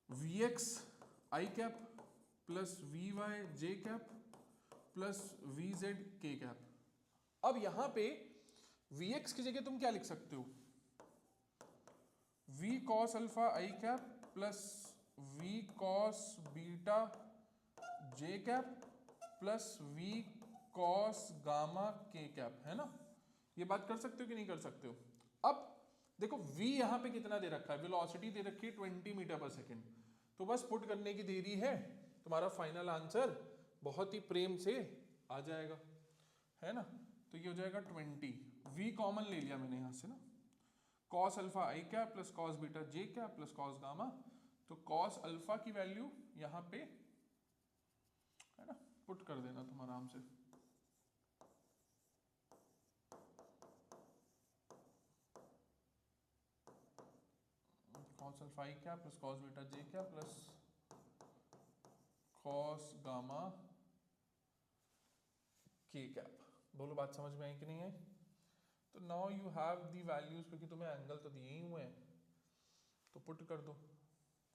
v x i cap plus v y j cap plus v z k cap. अब यहां पे वी एक्स की जगह तुम क्या लिख सकते हो, v cos alpha i cap plus v cos beta j cap plus v cos gamma k cap, है ना। ये बात कर सकते हो कि नहीं कर सकते हो। अब देखो v यहां पे कितना दे रखा है, वेलोसिटी दे रखी है 20 मीटर पर सेकेंड। तो बस पुट करने की देरी है, तुम्हारा फाइनल आंसर बहुत ही प्रेम से आ जाएगा, है ना। तो ये हो जाएगा 20, v कॉमन ले लिया मैंने यहां से ना, cos alpha i cap plus cos beta j cap plus cos gamma. तो कॉस अल्फा की वैल्यू यहां पे, है ना, पुट कर देना तुम आराम से। Cos alpha i cap plus cos beta j cap plus cos gamma k cap. बोलो बात समझ में आई कि नहीं है। तो now you have the values, क्योंकि तुम्हें एंगल तो दिए ही हुए हैं, तो पुट कर दो।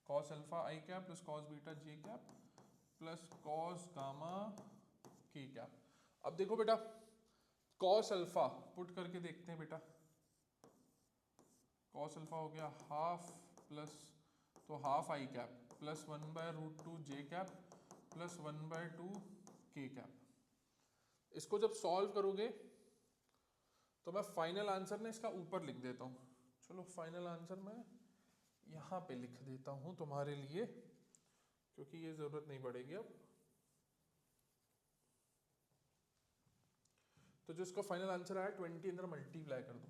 Cos alpha i cap plus cos beta j cap plus cos gamma k cap. अब देखो बेटा, कॉस अल्फा पुट करके देखते हैं बेटा। कॉस अल्फा हो गया हाफ प्लस, तो half I cap plus 1/√2 J cap plus 1/2 के कैप। इसको जब सॉल्व करोगे तो मैं फाइनल आंसर ना इसका ऊपर लिख देता हूँ। चलो फाइनल आंसर मैं यहाँ पे लिख देता हूँ तुम्हारे लिए, क्योंकि ये जरूरत नहीं पड़ेगी अब। तो जो इसका फाइनल आंसर आया 20 अंदर मल्टीप्लाई कर दो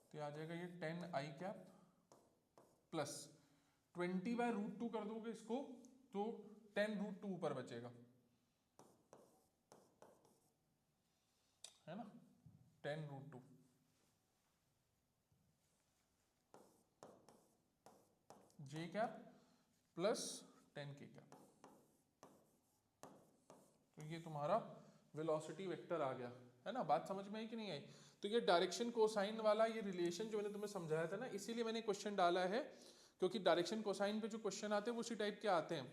तो ये आ जाएगा ये 10 आई कैप प्लस 20/√2 कर दोगे इसको तो 10√2 ऊपर बचेगा, है ना, 10√2 जे कैप प्लस 10 के कैप। तो ये तुम्हारा वेलोसिटी वेक्टर आ गया, है ना। बात समझ में आई कि नहीं आई? तो ये डायरेक्शन कोसाइन वाला ये रिलेशन जो मैंने तुम्हें समझाया था ना, इसीलिए मैंने क्वेश्चन डाला है, क्योंकि डायरेक्शन कोसाइन पे जो क्वेश्चन आते हैं वो उसी टाइप के आते हैं,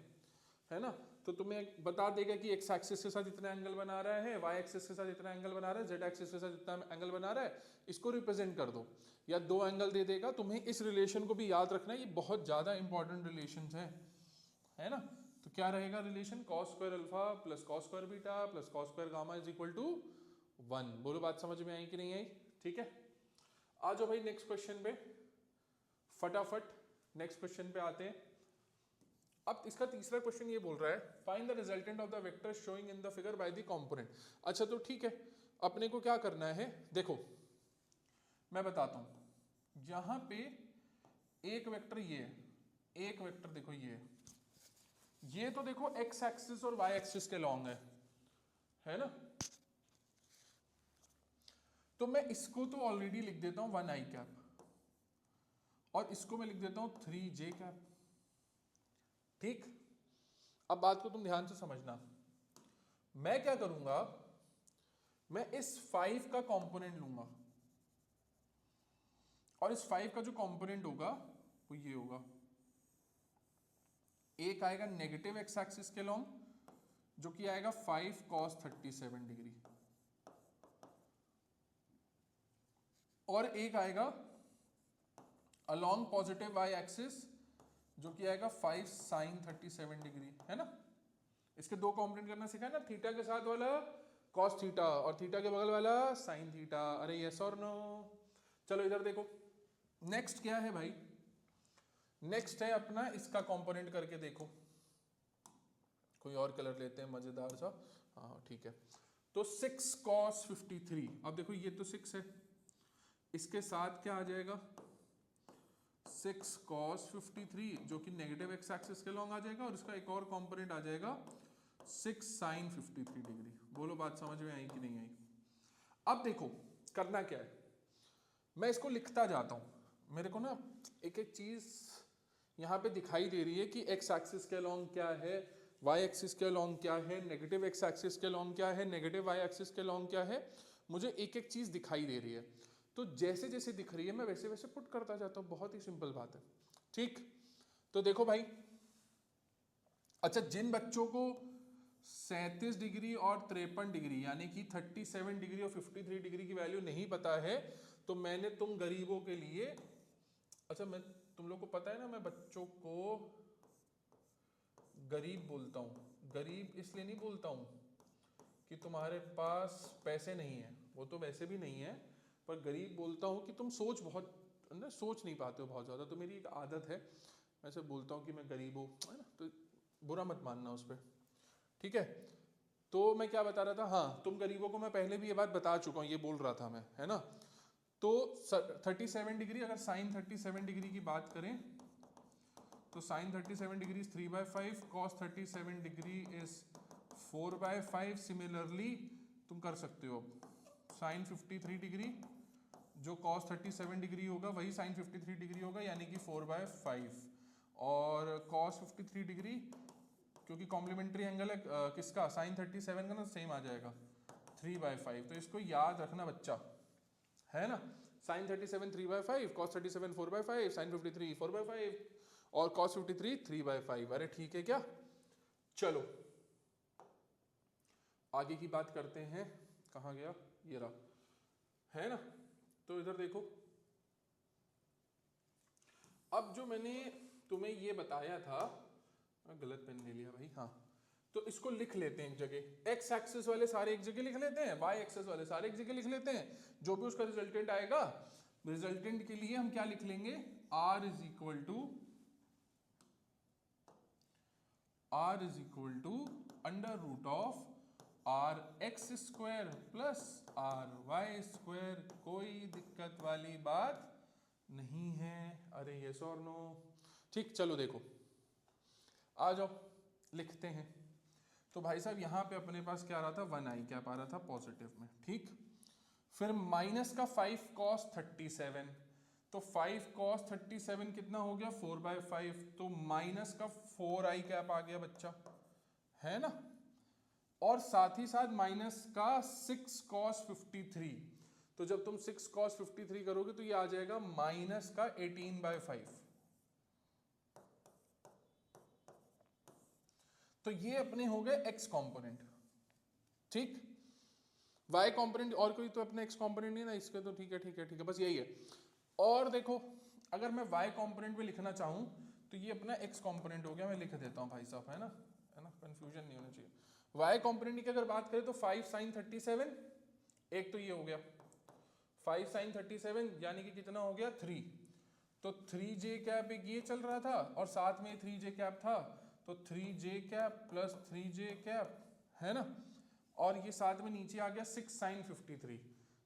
है ना। तो तुम्हें बता देगा कि एक्स एक्सिस के साथ इतना एंगल बना रहा है, वाई एक्सिस के साथ इतना एंगल बना रहा है, जेड एक्सिस के साथ इतना एंगल बना रहा है, इसको रिप्रेजेंट कर दो, या दो एंगल दे देगा। तुम्हें इस रिलेशन को भी याद रखना है, ये बहुत ज्यादा इंपॉर्टेंट रिलेशन है ना। तो क्या रहेगा relation? Cos square alpha plus cos square beta plus cos square gamma is equal to 1। बोलो बात समझ में आई कि नहीं आई? ठीक है, आ जाओ भाई नेक्स्ट क्वेश्चन पे, फटाफट नेक्स्ट क्वेश्चन पे आते हैं। अब इसका तीसरा क्वेश्चन ये बोल रहा है find the resultant of the vector showing in the figure by the component. अच्छा तो ठीक है, अपने को क्या करना है, देखो मैं बताता हूं। यहां पे एक वेक्टर ये है, एक वेक्टर देखो ये तो देखो एक्स एक्सिस और वाई एक्सिस के लॉन्ग है ना। तो मैं इसको तो ऑलरेडी लिख देता हूं 1 आई कैप, और इसको मैं लिख देता हूं 3 जे कैप। ठीक, अब बात को तुम ध्यान से समझना। मैं क्या करूंगा, मैं इस 5 का कंपोनेंट लूंगा, और इस 5 का जो कंपोनेंट होगा वो ये होगा। एक आएगा नेगेटिव एक्स एक्सिस के लॉन्ग, जो कि आएगा 5 cos 37 डिग्री, और एक आएगा अलोंग पॉजिटिव वाई एक्सिस, जो कि आएगा 5 sin 37 डिग्री, है ना। इसके दो कंपोनेंट करना सीखा है ना, थीटा के साथ वाला cos थीटा और थीटा के बगल वाला sin थीटा। अरे यस और नो? चलो इधर देखो, नेक्स्ट क्या है भाई, नेक्स्ट है अपना इसका कंपोनेंट करके देखो। कोई और कलर लेते हैं मजेदार सा, हाँ ठीक है। तो 6 cos 53, अब देखो ये तो 6 है, इसके साथ क्या आ जाएगा 6 cos 53, जो कि नेगेटिव एक्स एक्सिस के लॉन्ग आ जाएगा, और इसका एक और कंपोनेंट आ जाएगा 6 sin 53 डिग्री। बोलो बात समझ में आई कि नहीं आई? अब देखो करना क्या है, मैं इसको लिखता जाता हूं। मेरे को ना एक एक चीज यहां पे दिखाई दे रही है कि एक्स एक्सिस के लॉन्ग क्या है, वाई एक्सिस के लॉन्ग क्या है, नेगेटिव एक्स एक्सिस के लॉन्ग क्या है, नेगेटिव वाई एक्सिस के लॉन्ग क्या है, मुझे एक एक चीज दिखाई दे रही है। तो जैसे जैसे दिख रही है मैं वैसे वैसे पुट करता जाता हूं, बहुत ही सिंपल बात है। ठीक, तो देखो भाई, अच्छा जिन बच्चों को 37 डिग्री और 53 डिग्री यानी कि 37 डिग्री और 53 डिग्री की वैल्यू नहीं पता है, तो मैंने तुम गरीबों के लिए, अच्छा मैं तुम लोग को पता है ना, मैं बच्चों को गरीब बोलता हूं। गरीब इसलिए नहीं बोलता हूं कि तुम्हारे पास पैसे नहीं है, वो तो वैसे भी नहीं है, पर गरीब बोलता हूं कि तुम सोच नहीं पाते हो बहुत ज़्यादा। तो मेरी एक आदत है, मैं से बोलता हूं कि मैं गरीब हूँ, है ना, तो बुरा मत मानना उस पर, ठीक है। तो मैं क्या बता रहा था, हाँ तुम गरीबों को मैं पहले भी ये बात बता चुका हूँ, ये बोल रहा था मैं, है ना। तो 37 डिग्री, अगर साइन 37 डिग्री की बात करें तो sine 37 degree is 3/5, cos 37 degree is 4/5। Similarly तुम कर सकते हो साइन 53 डिग्री, जो कॉस 37 डिग्री होगा वही साइन 53 डिग्री होगा, यानी कि 4/5। और कॉस 53 डिग्री क्योंकि कॉम्प्लीमेंट्री एंगल है किसका, साइन 37 का ना, सेम आ जाएगा 3/5। तो इसको याद रखना बच्चा, है ना। साइन 37 3/5, कॉस 37 4/5, साइन 53 4/5, और cos 53 3/5। अरे ठीक है क्या? चलो आगे की बात करते हैं। कहाँ गया? ये रहा, है ना। तो इधर देखो, अब जो मैंने तुम्हें ये बताया था, गलत पेन ले लिया भाई, हाँ, तो इसको लिख लेते हैं एक जगह। एक्स एक्सिस वाले सारे एक जगह लिख लेते हैं, वाई एक्सिस वाले सारे एक जगह लिख लेते हैं। जो भी उसका रिजल्टेंट आएगा, रिजल्टेंट के लिए हम क्या लिख लेंगे? R is equal to under root of R X square plus R Y square. कोई दिक्कत वाली बात नहीं है। अरे यस और नो? ठीक, चलो देखो, आ जाओ लिखते हैं। तो भाई साहब यहाँ पे अपने पास क्या आ रहा था? 1i कैप आ रहा था पॉजिटिव में, ठीक। फिर माइनस का 5 cos 37, तो 5 cos 37 कितना हो गया? 4/5। तो माइनस का 4i कैप आ गया बच्चा, है ना। और साथ ही साथ माइनस का 6 cos 53। तो जब तुम 6 cos 53 करोगे तो ये आ जाएगा माइनस का 18/5। तो ये अपने हो गए एक्स कंपोनेंट, ठीक। वाई कंपोनेंट और कोई तो अपने एक्स कंपोनेंट नहीं ना इसके, तो ठीक है ठीक है ठीक है, बस यही है। और देखो, अगर मैं वाई कंपोनेंट में लिखना चाहूं तो ये अपना एक्स कंपोनेंट हो गया, मैं लिख देता हूं भाई साहब, है ना, कंफ्यूजन नहीं होना चाहिए। वाई कंपोनेंट की अगर बात करें तो 5 sin 37, एक तो ये हो गया 5 sin 37, यानी कि कितना हो गया? 3। तो 3j कैप एक ये चल रहा था और साथ में 3j कैप था, तो 3j cap plus 3j cap, है ना। और ये साथ में नीचे आ गया 6 sin 53।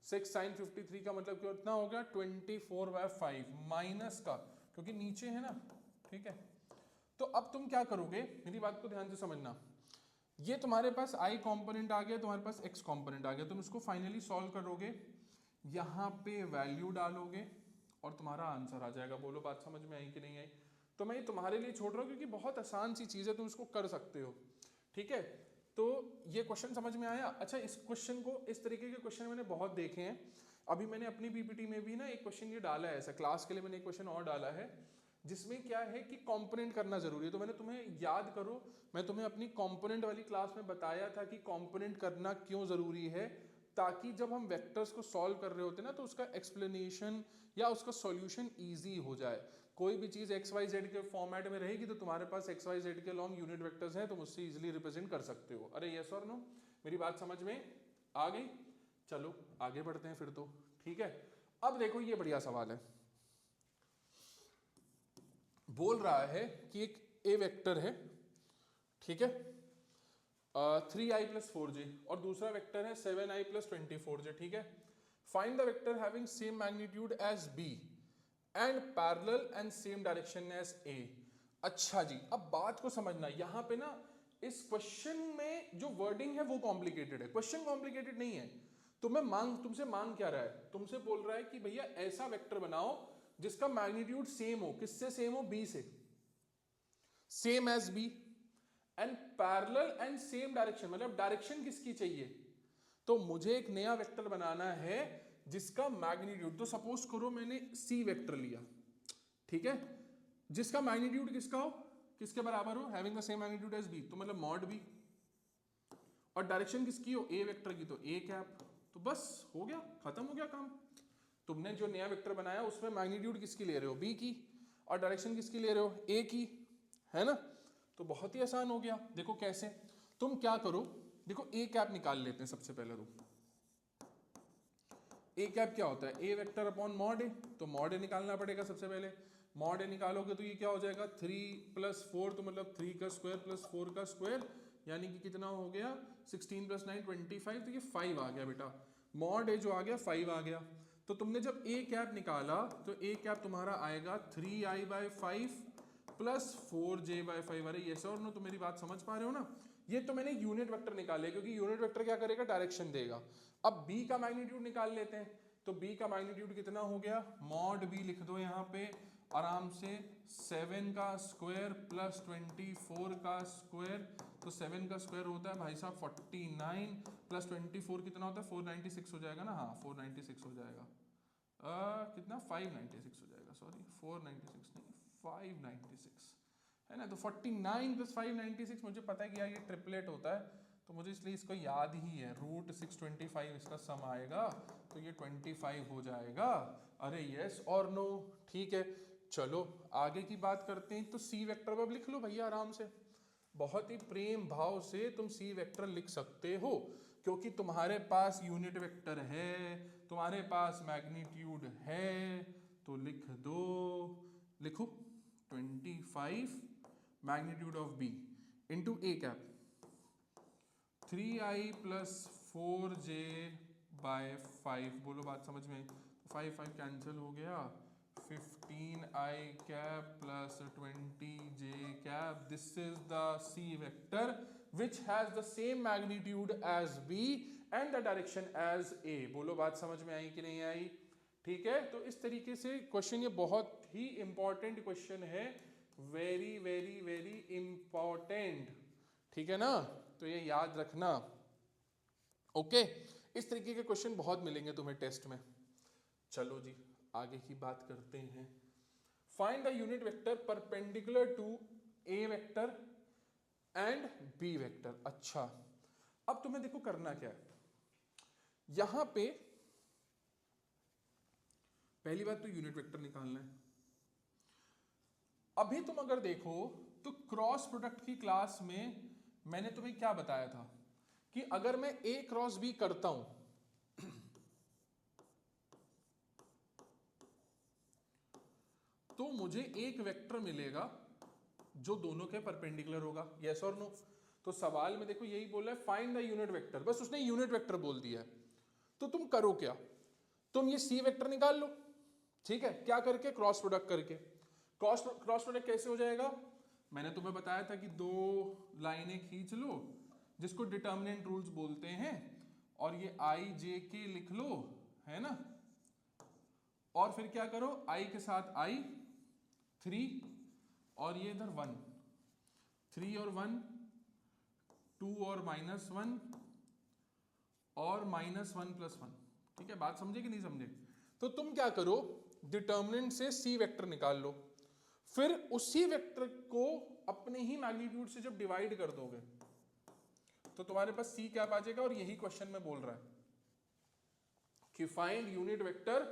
6 sin 53 का मतलब कितना हो गया? 24/5 माइनस का, क्योंकि नीचे है ना, ठीक है। तो अब तुम क्या करोगे, मेरी बात को ध्यान से समझना। ये तुम्हारे पास i कंपोनेंट आ गया, तुम्हारे पास x कंपोनेंट आ गया, तुम इसको फाइनली सॉल्व करोगे, यहाँ पे वैल्यू डालोगे और तुम्हारा आंसर आ जाएगा। बोलो बात समझ में आई कि नहीं आई? तो मैं ये तुम्हारे लिए छोड़ रहा हूँ क्योंकि बहुत आसान सी चीज़ है, तुम इसको कर सकते हो, ठीक है। तो ये क्वेश्चन समझ में आया? अच्छा, इस क्वेश्चन को, इस तरीके के क्वेश्चन मैंने बहुत देखे हैं। अभी मैंने अपनी पीपीटी में भी ना एक क्वेश्चन ये डाला है, ऐसा क्लास के लिए मैंने एक क्वेश्चन और डाला है, जिसमें क्या है कि कंपोनेंट करना जरूरी है। तो मैंने तुम्हें, याद करो, मैं तुम्हें अपनी कंपोनेंट वाली क्लास में बताया था कि कंपोनेंट करना क्यों जरूरी है, ताकि जब हम वेक्टर्स को सॉल्व कर रहे होते हैं ना, तो उसका एक्सप्लेनेशन या उसका सॉल्यूशन इजी हो जाए। कोई भी चीज़ एक्स वाई जेड के फॉर्मेट में रहेगी तो तुम्हारे पास एक्स वाई जेड के लॉन्ग यूनिट वेक्टर्स हैं, तुम उससे इजीली रिप्रेजेंट कर सकते हो। अरे यस और नो? मेरी बात समझ में आ गई? चलो आगे बढ़ते हैं फिर तो, ठीक है। अब देखो, ये बढ़िया सवाल है। बोल रहा है कि एक ए वेक्टर है, ठीक है, 3i + 4j, और दूसरा वेक्टर है 7i + 24j, ठीक है। Find the vector having same magnitude as b and parallel and same direction as a। अच्छा जी, अब बात को समझना, यहां पे ना इस क्वेश्चन में जो वर्डिंग है वो कॉम्प्लिकेटेड है, क्वेश्चन कॉम्प्लिकेटेड नहीं है। तुमसे मांग क्या रहा है? तुमसे बोल रहा है कि भैया ऐसा वेक्टर बनाओ जिसका मैग्नीट्यूड सेम हो। किससे सेम हो? b से, same as b and parallel and same direction, मतलब डायरेक्शन किसकी चाहिए? तो मुझे एक नया वेक्टर बनाना है जिसका मैग्नीट्यूड, तो सपोज करो मैंने c वेक्टर लिया, ठीक है, जिसका मैग्नीट्यूड किसका हो, किसके बराबर हो, having the same magnitude as b, तो मतलब मॉड b, और डायरेक्शन किसकी हो? a वेक्टर की, तो a कैप। तो बस हो गया, खत्म हो गया काम। तुमने जो नया वेक्टर बनाया उसमें मैग्नीट्यूड किसकी ले रहे हो? b की, और डायरेक्शन किसकी ले रहे हो? a की, है ना। तो बहुत ही आसान हो गया। देखो कैसे, तुम क्या करो, देखो a कैप निकाल लेते हैं सबसे पहले। तो a कैप क्या होता है? a vector upon mod a, तो मॉड a निकालना पड़ेगा सबसे पहले। मॉड a निकालोगे तो ये क्या हो जाएगा? 3 + 4, तो मतलब 3 का स्क्वायर प्लस 4 का स्क्वायर, यानी कि कितना हो गया? 16 + 9 25, तो ये 5 आ गया बेटा। मॉड a जो आ गया 5 आ गया। तो तुमने जब a कैप निकाला तो a कैप तुम्हारा आएगा 3i/5 + 4j/5। अरे यस और नो? तो मेरी बात समझ पा रहे हो ना? ये तो मैंने यूनिट वेक्टर निकाले, क्योंकि यूनिट वेक्टर क्या करेगा? डायरेक्शन देगा। अब b का मैग्नीट्यूड निकाल लेते हैं। तो b का मैग्नीट्यूड कितना हो गया? मॉड b लिख दो यहाँ पे आराम से, 7 का स्क्वायर प्लस 24 का स्क्वायर, तो 7 का स्क्वायर होता है भाई साहब 49 प्लस 24 कितना होता है? 496 हो जाएगा ना। हाँ 496 हो जाएगा। कितना? 596 हो जाएगा, सॉरी 496 नहीं 596 है ना। तो 49 + 596 मुझे पता है कि यार ये ट्रिपलेट होता है, तो मुझे इसलिए इसको याद ही है। √625 इसका सम आएगा, तो ये 25 हो जाएगा। अरे यस और नो, ठीक है। चलो आगे की बात करते हैं। तो सी वेक्टर अब लिख लो भैया आराम से, बहुत ही प्रेम भाव से तुम सी वेक्टर लिख सकते हो, क्योंकि तुम्हारे पास यूनिट वेक्टर है, तुम्हारे पास मैग्नीट्यूड है, तो लिख दो। लिखो 25 magnitude of B into A cap 3i + 4j/5। बोलो बात समझ में? 5 कैंसिल हो गया, 15i cap + 20j cap. This is the C vector which has the same magnitude as B and the direction as A. बोलो बात समझ में आई कि नहीं आई? ठीक है, तो इस तरीके से क्वेश्चन, ये बहुत ही इंपॉर्टेंट क्वेश्चन है, वेरी वेरी वेरी इंपॉर्टेंट, ठीक है ना। तो ये याद रखना, ओके। इस तरीके के क्वेश्चन बहुत मिलेंगे तुम्हें टेस्ट में। चलो जी आगे की बात करते हैं। Find the unit vector perpendicular to A vector and B vector. अच्छा, अब तुम्हें देखो करना क्या है यहां पे। पहली बात तो यूनिट वेक्टर निकालना है। अभी तुम अगर देखो तो क्रॉस प्रोडक्ट की क्लास में मैंने तुम्हें क्या बताया था कि अगर मैं A क्रॉस B करता हूं तो मुझे एक वेक्टर मिलेगा जो दोनों के परपेंडिकुलर होगा। यस और नो? तो सवाल में देखो यही बोला है, फाइंड द यूनिट वेक्टर, बस उसने यूनिट वेक्टर बोल दिया है। तो तुम करो क्या, तुम ये C वेक्टर निकाल लो, ठीक है। क्या करके? क्रॉस प्रोडक्ट करके। क्रॉस प्रोडक्ट कैसे हो जाएगा? मैंने तुम्हें बताया था कि दो लाइनें खींच लो जिसको डिटर्मिनेंट रूल्स बोलते हैं, और ये i j k लिख लो, है ना। और फिर क्या करो, i के साथ i 3 और ये इधर 1, 3 और 1 2 और -1 और -1 + 1, ठीक है। बात समझे कि नहीं समझे? तो तुम क्या करो, डिटर्मिनेंट से सी वेक्टर निकाल लो, फिर उसी वेक्टर को अपने ही मैग्नीट्यूड से जब डिवाइड कर दोगे तो तुम्हारे पास सी कैप आ जाएगा। और यही क्वेश्चन में बोल रहा है कि find unit vector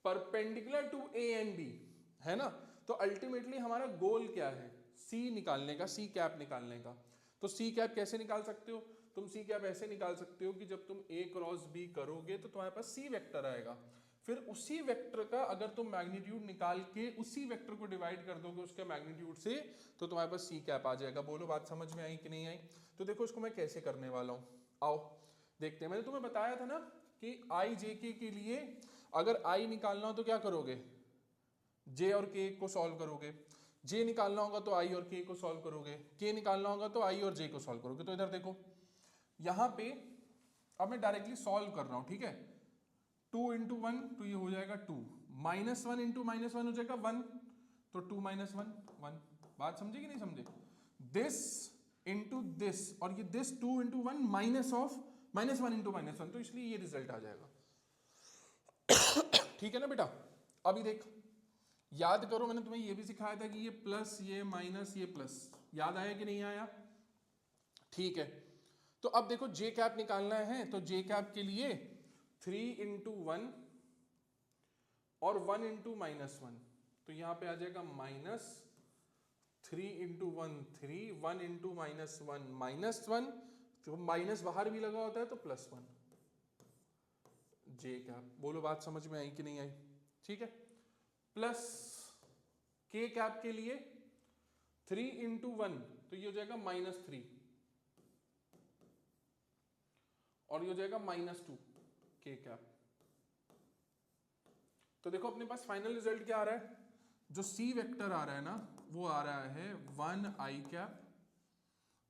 perpendicular to A and B, है ना। तो अल्टीमेटली हमारा गोल क्या है? सी निकालने का, सी कैप निकालने का। तो सी कैप कैसे निकाल सकते हो? तुम सी कैप ऐसे निकाल सकते हो कि जब तुम ए क्रॉस बी करोगे तो तुम्हारे पास सी वेक्टर आएगा, फिर उसी वेक्टर का अगर तुम मैग्नीट्यूड निकाल के उसी वेक्टर को डिवाइड कर दोगे उसके मैग्नीट्यूड से, तो तुम्हारे पास सी कैप आ जाएगा। बोलो बात समझ में आई कि नहीं आई? तो देखो इसको मैं कैसे करने वाला हूं, आओ देखते हैं। मैंने तुम्हें बताया था ना कि आई जे के लिए अगर आई निकालना हो तो क्या करोगे, जे और के को सॉल्व करोगे, जे निकालना होगा तो आई और के को सॉल्व करोगे, के निकालना होगा तो आई और जे को सॉल्व करोगे। तो इधर देखो यहां पे अब मैं डायरेक्टली सॉल्व कर रहा हूं, ठीक है। 2 × 1 तो ये हो जाएगा 2, -1 × -1 हो जाएगा 1, तो 2 - 1 1। बात समझे कि नहीं समझे? दिस इंटू दिस, और ये दिस 2 × 1 माइनस ऑफ -1 × -1, तो इसलिए ये रिजल्ट आ जाएगा। ठीक है ना बेटा? अभी देख, याद करो मैंने तुम्हें ये भी सिखाया था कि ये प्लस, ये माइनस, ये प्लस, याद आया कि नहीं आया? ठीक है, तो अब देखो जे कैप निकालना है, तो जे कैप के लिए 3 × 1 और 1 × -1, तो यहां पे आ जाएगा -3 × 1 3, 1 × -1 -1, तो माइनस बाहर भी लगा होता है तो +1 जे कैप। बोलो बात समझ में आई कि नहीं आई? ठीक है। प्लस के कैप के लिए 3 × 1 तो ये हो जाएगा -3 और ये हो जाएगा -2 के कैप। तो देखो अपने पास फाइनल रिजल्ट क्या आ रहा है, जो सी वेक्टर आ रहा है ना वो आ रहा है 1 i cap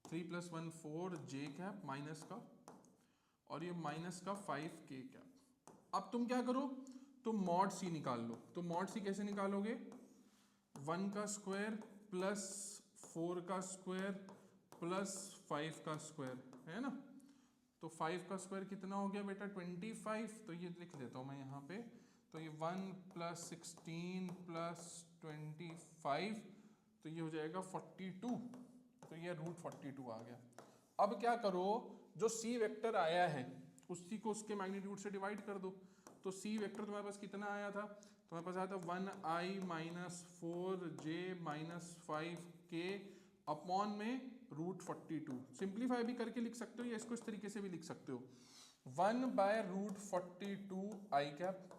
3 + 1 4 j cap minus का, और ये माइनस का 5 के कैप। अब तुम क्या करो, तुम मॉड सी निकाल लो। तो मॉड सी कैसे निकालोगे, 1 का स्क्वायर प्लस 4 का स्क्वायर प्लस 5 का स्क्वायर, है ना। तो 5 का स्क्वायर कितना हो गया बेटा 25, तो ये लिख देता हूं मैं यहाँ पे, तो ये 1 + 16 + 25, तो ये हो जाएगा 42, तो ये √42 आ गया। अब क्या करो, जो सी वेक्टर आया है उसी को उसके मैग्नीट्यूड से डिवाइड कर दो। तो सी वेक्टर तुम्हारे पास कितना आया था, तुम्हारे पास आया था 1i - 4j - 5k अपॉन में √42। सिंप्लीफाई भी करके लिख सकते हो या इसको इस तरीके से भी लिख सकते हो, 1/√42 i cap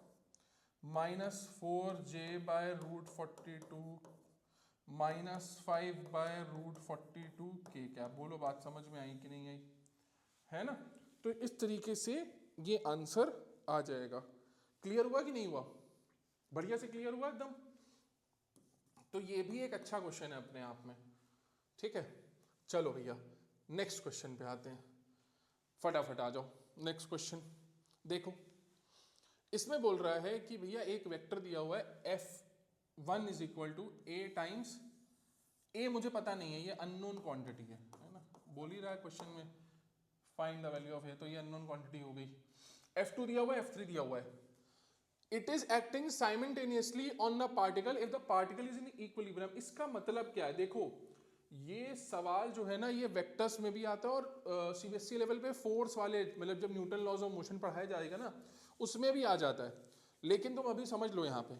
-4j/√42 -5/√42 k cap. बोलो बात समझ में आई कि नहीं आई, है ना। तो इस तरीके से ये आंसर आ जाएगा। क्लियर हुआ कि नहीं हुआ, बढ़िया से क्लियर हुआ एकदम। तो ये भी एक अच्छा क्वेश्चन है अपने आप में, ठीक है। चलो भैया नेक्स्ट क्वेश्चन पे आते हैं, फटाफट आ जाओ। नेक्स्ट क्वेश्चन देखो, इसमें बोल रहा है कि भैया एक वेक्टर दिया हुआ है F1 = a टाइम्स a, मुझे पता नहीं है, ये अननोन क्वांटिटी है ना, बोल ही रहा है क्वेश्चन में find the value of a, तो ये अननोन क्वांटिटी हो गई। F2 दिया हुआ है, F3 दिया हुआ है। It is acting simultaneously on the particle if the particle is in equilibrium. इसका मतलब क्या है, देखो ये सवाल जो है ना, ये वेक्टर्स में भी आता है और सीबीएसई लेवल पे फोर्स वाले, मतलब जब न्यूटन लॉज ऑफ मोशन पढ़ाया जाएगा ना उसमें भी आ जाता है। लेकिन तुम अभी समझ लो यहाँ पे,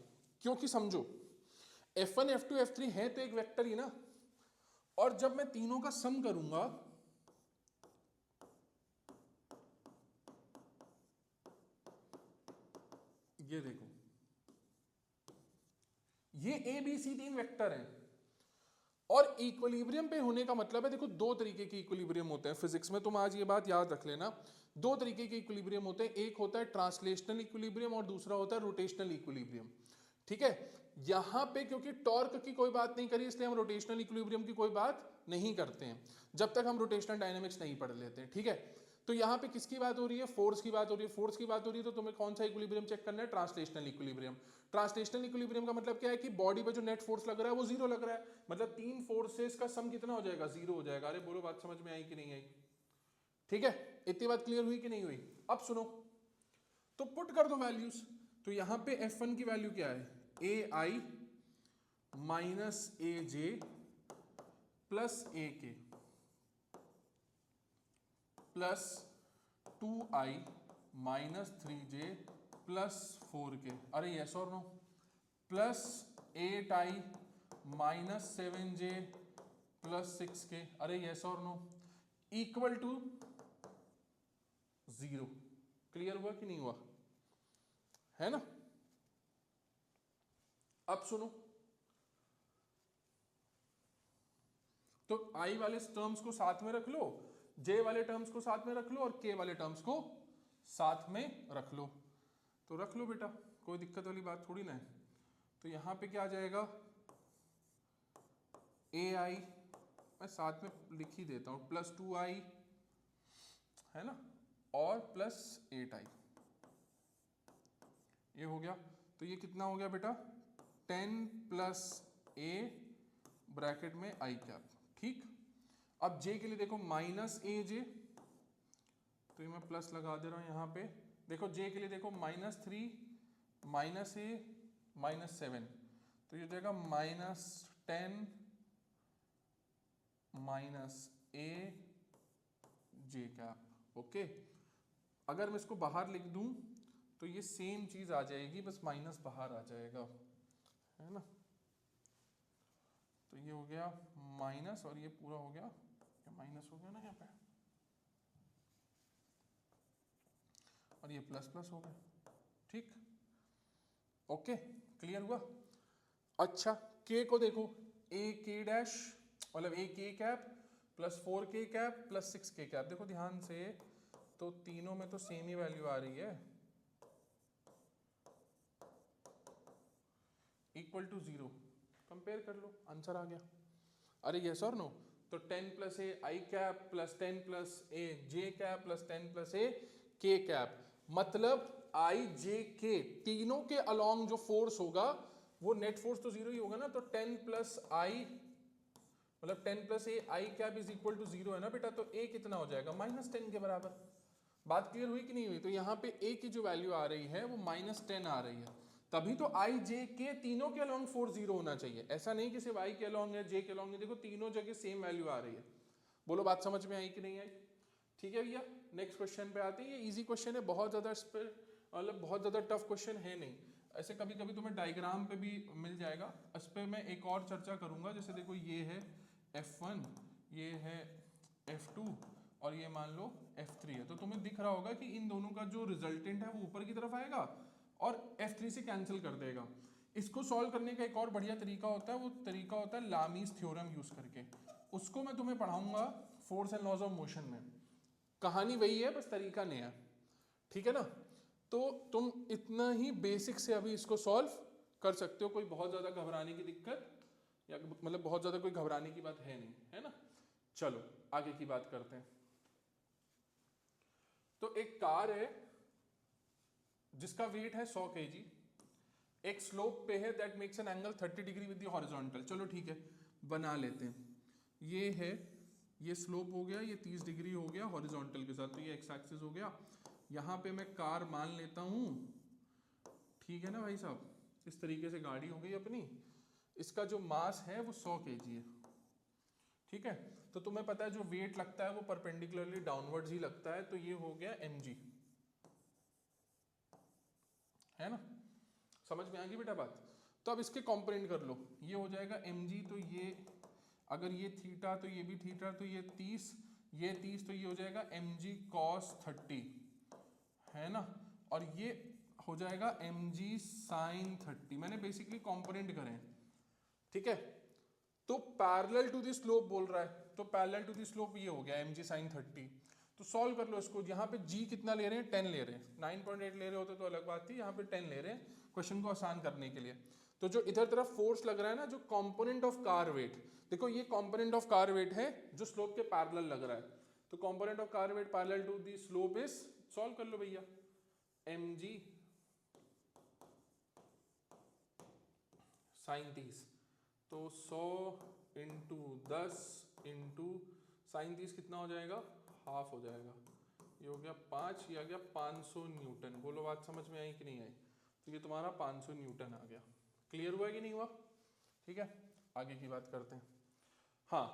क्योंकि समझो F1 F2 F3 है तो एक वेक्टर ही ना, और जब मैं तीनों का सम करूंगा ये देखो, ये ए बी सी 3 वेक्टर हैं और इक्विलिब्रियम पे होने का मतलब है, देखो दो तरीके के इक्विलिब्रियम होते हैं फिजिक्स में, तुम आज ये बात याद रख लेना। दो तरीके के इक्विलिब्रियम होते हैं, एक होता है ट्रांसलेशनल इक्विलिब्रियम और दूसरा होता है रोटेशनल इक्विलिब्रियम, ठीक है। यहां पे क्योंकि टॉर्क की कोई बात नहीं करी, इसलिए हम रोटेशनल इक्विलिब्रियम की कोई बात नहीं करते हैं जब तक हम रोटेशनल डायनामिक्स नहीं पढ़ लेते हैं, ठीक है। तो यहाँ पे किसकी बात हो रही है, फोर्स की बात हो रही है। फोर्स की बात हो रही है तो तुम्हें कौन सा इक्विलिब्रियम चेक करना है, ट्रांसलेशनल इक्विलिब्रियम। ट्रांसलेशनल इक्विलिब्रियम का मतलब क्या है कि बॉडी पे जो नेट फोर्स लग रहा है वो जीरो लग रहा है, मतलब तीन फोर्सेस का सम कितना हो जाएगा, जीरो हो जाएगा। अरे बोलो बात समझ में आई कि नहीं आई, ठीक है। इतनी बात क्लियर हुई कि नहीं हुई। अब सुनो, तो पुट कर दो वैल्यूज। तो यहां पे F1 की वैल्यू क्या है, AI - AJ + AK plus 2I - 3J + 4K। अरे यस और no, plus 8I - 7J + 6K। अरे यस और नो, इक्वल टू 0। क्लियर हुआ कि नहीं हुआ, है ना। अब सुनो, तो I वाले टर्म्स को साथ में रख लो, J वाले टर्म्स को साथ में रख लो और K वाले टर्म्स को साथ में रख लो। तो रख लो बेटा, कोई दिक्कत वाली बात थोड़ी ना है। तो यहां पे क्या आ जाएगा, AI मैं साथ में लिख ही देता हूं, प्लस 2I, है ना, और प्लस 8I, ये हो गया। तो ये कितना हो गया बेटा, 10 + A ब्रैकेट में I कैप, ठीक। अब J के लिए देखो -AJ, तो ये मैं प्लस लगा दे रहा हूं यहां पे। देखो J के लिए देखो -3 -A -7, तो ये हो जाएगा -10 -AJ कैप, ओके। अगर मैं इसको बाहर लिख दूं तो ये सेम चीज आ जाएगी, बस माइनस बाहर आ जाएगा, है ना। तो ये हो गया माइनस और ये पूरा हो गया, ये माइनस हो गया ना यहाँ पे, और ये प्लस प्लस हो गया, ठीक। ओके, क्लियर हुआ। अच्छा, के को देखो, AK' मतलब AK cap + 4K cap + 6K cap. देखो ध्यान से, तो तीनों में तो सेम ही वैल्यू आ रही है, इक्वल टू 0। कंपेयर कर लो, आंसर आ गया। अरे यस और नो, तो 10 + A I cap + 10 + A J cap + 10 + A K cap, मतलब IJK तीनों के अलोंग जो फोर्स होगा वो नेट फोर्स तो 0 ही होगा ना। तो 10 + I मतलब 10 + A I कैप = 0 है ना बेटा, तो A कितना हो जाएगा, -10 के बराबर। बात क्लियर हुई कि नहीं हुई? तो यहाँ पे a की जो वैल्यू आ रही है वो -10 आ रही है, तभी तो i j के तीनों के अलॉन्ग 4 0 होना चाहिए। ऐसा नहीं कि सिर्फ i के अलॉन्ग है, j के अलॉन्ग है, देखो तीनों जगह सेम वैल्यू आ रही है। बोलो बात समझ में आई कि नहीं आई? ठीक है भैया, नेक्स्ट क्वेश्चन पे आते हैं। ये इजी क्वेश्चन है, बहुत ज़्यादा इस पर मतलब बहुत ज़्यादा टफ क्वेश्चन है नहीं। ऐसे कभी कभी तुम्हें डायग्राम पे भी मिल जाएगा, इस पर मैं एक और चर्चा करूंगा। जैसे देखो ये है F1, ये है F2 और ये मान लो F3 है, तो तुम्हें दिख रहा होगा कि इन दोनों का जो रिजल्टेंट है वो ऊपर की तरफ आएगा और F3 से कैंसिल कर देगा। इसको सॉल्व करने का एक और बढ़िया तरीका होता है, वो तरीका होता है लामीज थ्योरम यूज करके। उसको मैं तुम्हें पढ़ाऊंगा force and laws of motion में। कहानी वही है, बस तरीका नया, ठीक है ना? तो तुम इतना ही बेसिक से अभी इसको सॉल्व कर सकते हो, कोई बहुत ज़्यादा घबराने की दिक्कत या मतलब बहुत ज़्यादा कोई घबराने की बात है नहीं, है ना? चलो आगे की बात करते हैं। तो एक कार है जिसका वेट है 100 kg, एक स्लोप पे है that makes an angle 30 degree with the horizontal. चलो ठीक है, बना लेते हैं। ये है, ये स्लोप हो गया, ये 30 डिग्री हो गया हॉरिजॉन्टल के साथ, तो ये एक्स एक्सिस हो गया। यहाँ पे मैं कार मान लेता हूँ, ठीक है ना भाई साहब? इस तरीके से गाड़ी हो गई अपनी। इसका जो मास है वो 100 kg है, ठीक है? तो तुम्हें पता है जो वेट लगता है वो परपेंडिकुलरली डाउनवर्ड्स ही लगता है, तो ये हो गया mg, है ना? समझ में आ गई बेटा बात? तो अब इसके कंपोनेंट कर लो, ये हो जाएगा mg, तो ये अगर ये थीटा तो ये भी थीटा, तो ये 30, ये 30, तो ये हो जाएगा mg cos 30, है ना? और ये हो जाएगा mg sin 30। मैंने बेसिकली कंपोनेंट करे हैं, ठीक है? तो पैरेलल टू द स्लोप बोल रहा है, तो पैरेलल टू द स्लोप ये हो गया mg sin 30। तो सॉल्व कर लो इसको। यहाँ पे g कितना ले रहे हैं? 10 ले रहे हैं। 9.8 ले रहे होते तो अलग बात थी, यहाँ पे 10 ले रहे हैं क्वेश्चन को आसान करने के लिए। तो जो इधर तरफ फोर्स लग रहा है ना, जो कंपोनेंट ऑफ कार वेट, देखो ये कंपोनेंट ऑफ कार वेट है जो स्लोप के पैरेलल लग रहा है, तो component of car weight parallel to the slope is, solve कर लो भैया, mg sin 30, तो 100 इंटू 10 इंटू साइन 30 कितना हो जाएगा? हाफ हो जाएगा। ये हो गया 5, ये आ गया 500 न्यूटन। बोलो बात समझ में आई कि नहीं आई? तो ये तुम्हारा 500 न्यूटन आ गया। क्लियर हुआ कि नहीं हुआ? ठीक है, आगे की बात करते हैं। हाँ,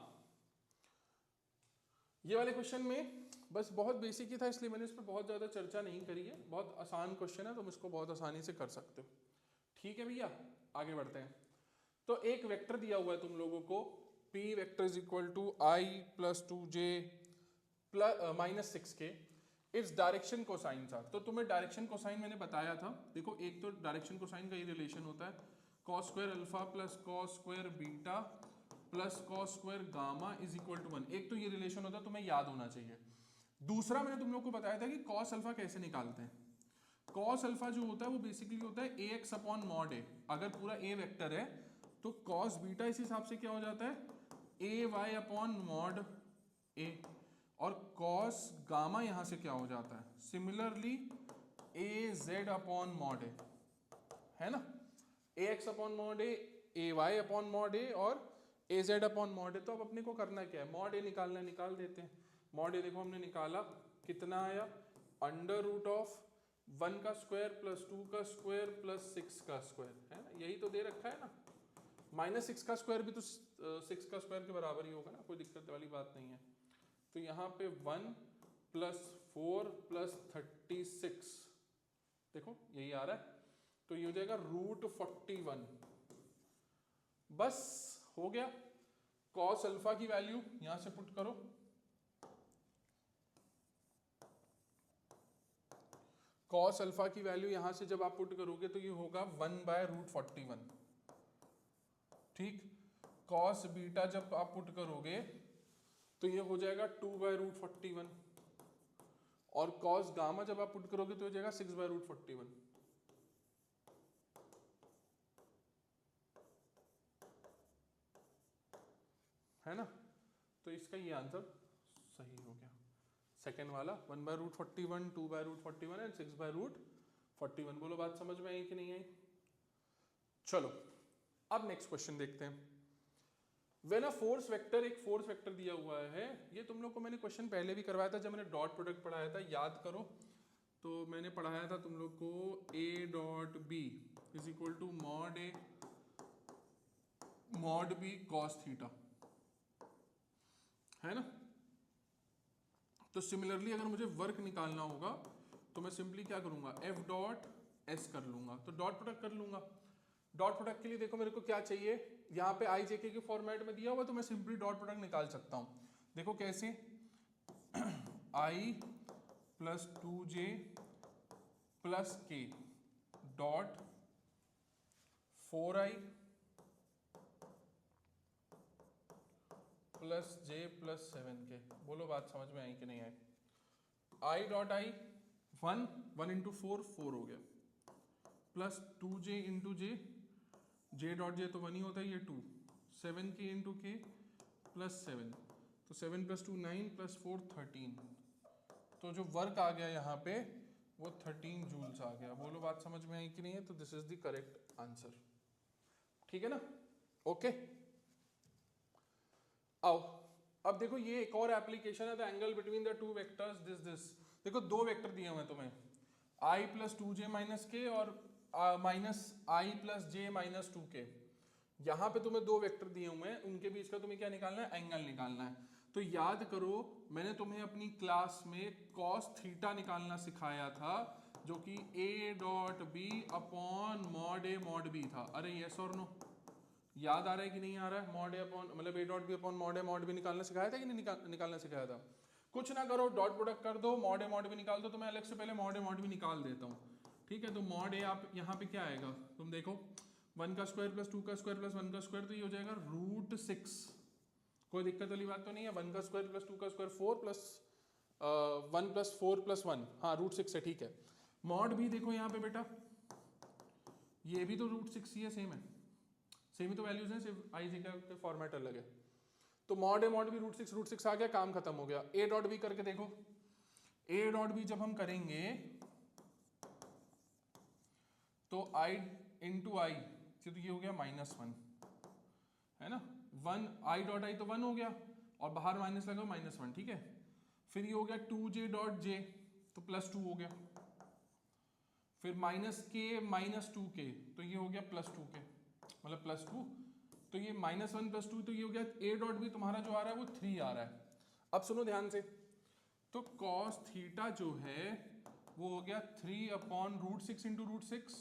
ये वाले क्वेश्चन में बस बहुत बेसिक ही था, इसलिए मैंने इस पर बहुत ज़्यादा चर्चा नहीं करी है। बहुत आसान क्वेश्चन है, तुम इसको बहुत आसानी से कर सकते हो। ठीक है भैया, आगे बढ़ते हैं। तो एक वेक्टर दिया हुआ है तुम लोगों को, p vector is equal to i plus 2j minus 6k, its direction cosine था। तो तुम्हें डायरेक्शन कोसाइन मैंने बताया था। देखो एक तो डायरेक्शन कोसाइन का ये रिलेशन होता है cos square alpha plus cos square beta plus cos square gamma is equal to 1। एक तो ये रिलेशन होता है, तुम्हें याद होना चाहिए। दूसरा मैंने तुम लोग को बताया था कि cos अल्फा कैसे निकालते हैं। cos अल्फा जो होता है वो बेसिकली होता है ax अपॉन मॉड a। अगर पूरा a वेक्टर है तो cos बीटा इस हिसाब से क्या हो जाता है ay अपॉन मॉड a, और cos गामा यहां से क्या हो जाता है similarly az upon mod a, है ना? ax upon mod a, ay upon mod a और az अपॉन मॉड a। तो अब अपने को करना क्या है? मॉड a निकालना, निकाल देते हैं। मॉड a देखो हमने निकाला, कितना आया? अंडर रूट ऑफ 1 का स्क्वायर प्लस 2 का स्क्वायर प्लस 6 का स्क्वायर, है ना? यही तो दे रखा है ना। -6 का स्क्वायर भी तो 6 का स्क्वायर के बराबर ही होगा ना, कोई दिक्कत वाली बात नहीं है। तो यहाँ पे 1 प्लस 4 प्लस 36, देखो यही आ रहा है, तो ये हो जाएगा √41। बस हो गया। cos अल्फा की वैल्यू यहां से पुट करो, cos अल्फा की वैल्यू यहां से जब आप पुट करोगे तो ये होगा 1/√41, ठीक। cos बीटा जब आप पुट करोगे तो ये हो जाएगा 2/√41, और cos गामा जब आप पुट करोगे तो हो जाएगा 6/√41, है ना? तो इसका ये आंसर सही हो गया, सेकेंड वाला 1/√41, 2/√41 एंड 6/√41। बोलो बात समझ में आई कि नहीं आई? चलो अब नेक्स्ट क्वेश्चन देखते हैं। व्हेन अ फोर्स वेक्टर, एक फोर्स वेक्टर दिया हुआ है, ये तुम लोग को मैंने क्वेश्चन पहले भी करवाया था जब मैंने डॉट प्रोडक्ट पढ़ाया था, याद करो। तो मैंने पढ़ाया था तुम लोग को A dot B is equal to mod A mod B cos theta, है ना। तो सिमिलरली अगर मुझे वर्क निकालना होगा तो मैं सिंपली क्या करूंगा, एफ डॉट एस कर लूंगा, तो डॉट प्रोडक्ट कर लूंगा। डॉट प्रोडक्ट के लिए देखो मेरे को क्या चाहिए, यहाँ पे आई जे के फॉर्मेट में दिया हुआ, तो मैं सिंपली डॉट प्रोडक्ट निकाल सकता हूँ। देखो कैसे, आई प्लस 2j प्लस के dot 4i plus j plus 7k। बोलो बात समझ में आई कि नहीं आई। आई डॉट आई 1 इंटू 4 हो गया, plus 2j into J dot J तो 1 ही होता है, ये 2, 7k इंटू के प्लस 7, तो 7 प्लस 2 9 प्लस 4 13। तो जो वर्क आ गया यहाँ पे वो 13 जूल्स आ गया। बोलो बात समझ में आई कि नहीं है। तो this is the correct answer, ठीक है ना। ओके आओ, अब देखो ये एक और एप्लीकेशन है, the angle between the two vectors this. देखो दो वेक्टर दिए हुए हैं तुम्हें, आई प्लस 2j माइनस के और माइनस आई प्लस जे माइनस 2k। यहाँ पे तुम्हें दो वेक्टर दिए हुए हैं, उनके बीच का तुम्हें क्या निकालना है, एंगल निकालना है। तो याद करो मैंने तुम्हें अपनी क्लास में कॉस थीटा निकालना सिखाया था, जो कि A dot B upon mod A mod B था। अरे यस और नो, याद आ रहा है कि नहीं आ रहा है। मॉड ए अपॉन मतलब A dot B upon mod B निकालना सिखाया था कि नहीं निकालना सिखाया था। कुछ ना करो, डॉट प्रोडक्ट कर दो, मॉड ए मॉड बी निकाल दो। तो मैं अलग से पहले मॉड ए मॉड बी निकाल देता हूँ, ठीक है। तो मॉड ए आप यहाँ पे क्या आएगा, तुम देखो 1 का स्क्वायर प्लस 2 का स्क्वायर प्लस 1 का स्क्वायर, तो ये हो जाएगा √6। कोई दिक्कत वाली बात तो नहीं है। 1 का स्क्वायर प्लस 2 का स्क्वायर 4 प्लस 1 प्लस 4 प्लस 1, हाँ √6 है, ठीक है। मॉड भी देखो यहाँ पे बेटा, ये भी तो √6 ही है, सेम है, सेम ही तो वैल्यूज हैं, सिर्फ आई जे का फॉर्मेट अलग है। तो मॉड ए मॉड भी √6 आ गया, काम खत्म हो गया। ए डॉट बी करके देखो, ए डॉट बी जब हम करेंगे तो आई इंटू आई, तो ये हो गया -1, है ना। 1 आई डॉट आई तो 1 हो गया और बाहर माइनस लगा -1, ठीक है। फिर ये हो गया 2j डॉट जे, तो +2 हो गया। फिर -k -2k, तो ये हो गया +2k, मतलब +2। तो ये -1 + 2, तो ये हो गया। ए डॉट भी तुम्हारा जो आ रहा है वो 3 आ रहा है। अब सुनो ध्यान से, तो कॉस थीटा जो है वो हो गया 3 अपॉन √6 इंटू √6,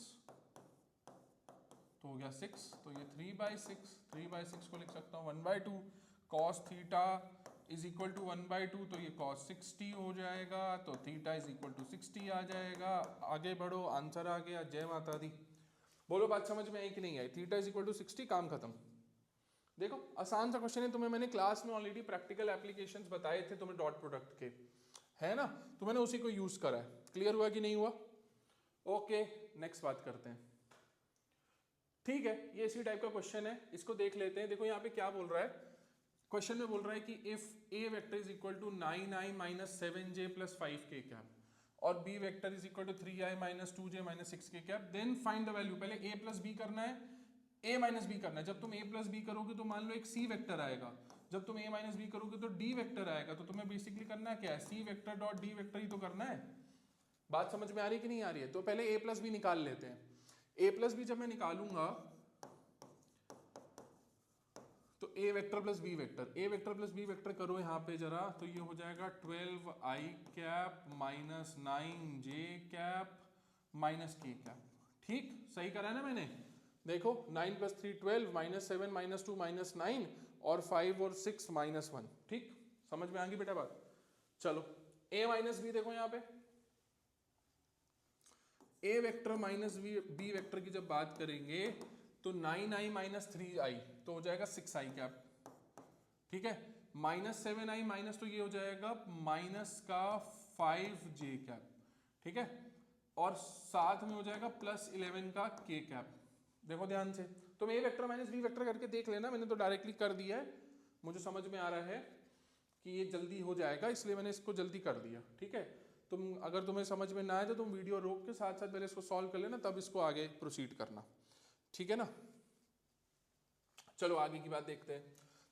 तो हो गया 6। तो ये 3/6 को लिख सकता हूँ 1/2। Cos theta is equal to 1/2, तो ये कॉस 60 हो जाएगा, तो थीटा इज इक्वल टू 60 आ जाएगा। आगे बढ़ो, आंसर आ गया। जय माता दी। बोलो बात समझ में आई कि नहीं आई। थीटा इज इक्वल टू 60, काम खत्म। देखो आसान सा क्वेश्चन है, तुम्हें मैंने क्लास में ऑलरेडी प्रैक्टिकल एप्लीकेशंस बताए थे तुम्हें डॉट प्रोडक्ट के, है ना। तो मैंने उसी को यूज करा है। क्लियर हुआ कि नहीं हुआ। ओके नेक्स्ट बात करते हैं, ठीक है। ये इसी टाइप का क्वेश्चन है, इसको देख लेते हैं। देखो यहाँ पे क्या बोल रहा है, क्वेश्चन में बोल रहा है कि if a vector is equal to 9i माइनस 7j प्लस 5k कैप और b vector is equal to 3i माइनस 2j minus 6k cap, then find the value. पहले a प्लस बी करना है, a माइनस बी करना है। जब तुम a प्लस बी करोगे तो मान लो एक c वेक्टर आएगा, जब तुम a माइनस बी करोगे तो d वेक्टर आएगा। तो तुम्हें बेसिकली करना है क्या है, c vector dot d vector ही तो करना है। बात समझ में आ रही है कि नहीं आ रही है। तो पहले a प्लस बी निकाल लेते हैं। a प्लस बी जब मैं निकालूंगा तो a vector plus b vector, a vector plus b vector करो यहाँ पे जरा, तो ये हो जाएगा 12i cap minus 9j cap minus k cap. ठीक, सही करा है ना मैंने। देखो 9 + 3 12, -7 -2 -9 और 5 और 6 -1। ठीक, समझ में आ गई बेटा बात। चलो a माइनस बी देखो यहाँ पे, a vector minus b vector की जब बात करेंगे तो 9i माइनस 3i तो हो जाएगा 6i कैप, ठीक है। -7i माइनस, तो ये हो जाएगा माइनस का 5j कैप, ठीक है। और साथ में हो जाएगा +11 का k कैप। देखो ध्यान से, तुम a vector minus b vector करके देख लेना, मैंने तो डायरेक्टली कर दिया है, मुझे समझ में आ रहा है कि ये जल्दी हो जाएगा, इसलिए मैंने इसको जल्दी कर दिया, ठीक है। तुम अगर तुम्हें समझ में ना आए तो तुम वीडियो रोक के साथ साथ पहले इसको सॉल्व कर लेना, तब इसको आगे प्रोसीड करना, ठीक है ना। चलो आगे की बात देखते हैं।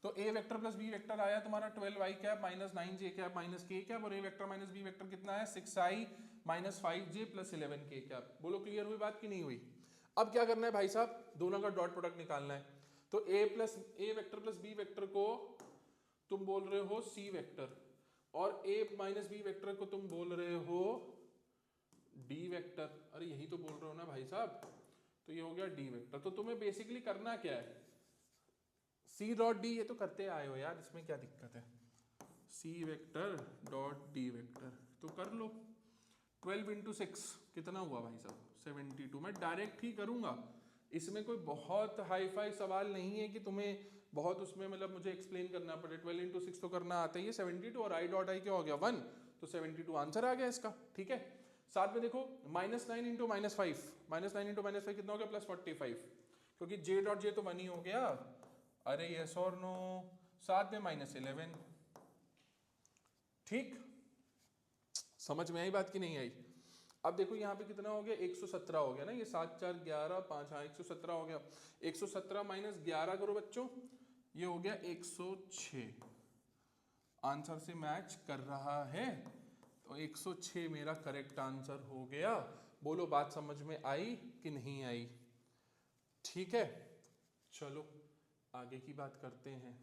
तो ए वेक्टर प्लस बी वेक्टर आया तुम्हारा 12i cap minus 9j cap minus k cap, और ए वेक्टर माइनस बी वेक्टर कितना है 6i minus 5j plus 11k cap. बोलो क्लियर हुई बात कि नहीं हुई? अब क्या करना है भाई साहब, दोनों का डॉट प्रोडक्ट निकालना है। तो ए वेक्टर प्लस बी वेक्टर को तुम बोल रहे हो सी वेक्टर, और ए माइनस बी वेक्टर को तुम बोल रहे हो डी वेक्टर। अरे यही तो बोल रहे हो ना भाई साहब, तो ये हो गया डी वेक्टर। तो तुम्हें बेसिकली करना क्या है, सी डॉट डी, ये तो करते आए हो यार, इसमें क्या दिक्कत है, C vector dot D vector तो कर लो। 12 इंटू 6 कितना हुआ भाई साहब 72। मैं डायरेक्ट ही करूंगा, इसमें कोई बहुत हाई फाई सवाल नहीं है कि तुम्हें बहुत उसमें मतलब मुझे एक्सप्लेन करना पड़े। 12 इंटू 6 तो करना आता है, ये 72 और आई डॉट आई क्या हो गया 1, तो 72 आंसर आ गया इसका। ठीक है, साथ में देखो -9 इंटू -5, -9 इंटू -5 कितना हो गया +45, क्योंकि j डॉट j तो 1 ही हो गया। अरे यस और नो, साथ में -11। ठीक, समझ में आई बात की नहीं आई? अब देखो यहाँ पे कितना हो गया 117 हो गया ना, ये 7 4 11 5, हाँ 117 हो गया। 117 माइनस 11 करो बच्चों, ये हो गया 106, आंसर से मैच कर रहा है, तो 106 मेरा करेक्ट आंसर हो गया। बोलो बात समझ में आई कि नहीं आई? ठीक है, चलो आगे की बात करते हैं।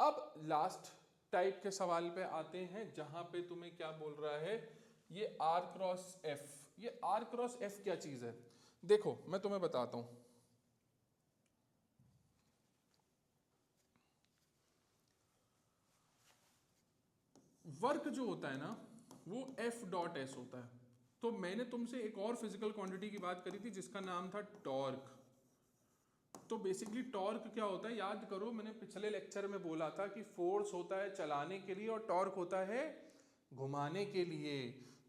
अब लास्ट टाइप के सवाल पे आते हैं, जहां पे तुम्हें क्या बोल रहा है, ये R क्रॉस F। ये R क्रॉस F क्या चीज है? देखो मैं तुम्हें बताता हूं। वर्क जो होता है ना वो F डॉट एस होता है। तो मैंने तुमसे एक और फिजिकल क्वांटिटी की बात करी थी जिसका नाम था टॉर्क। तो बेसिकली टॉर्क क्या होता है, याद करो मैंने पिछले लेक्चर में बोला था कि फोर्स होता है चलाने के लिए और टॉर्क होता है घुमाने के लिए।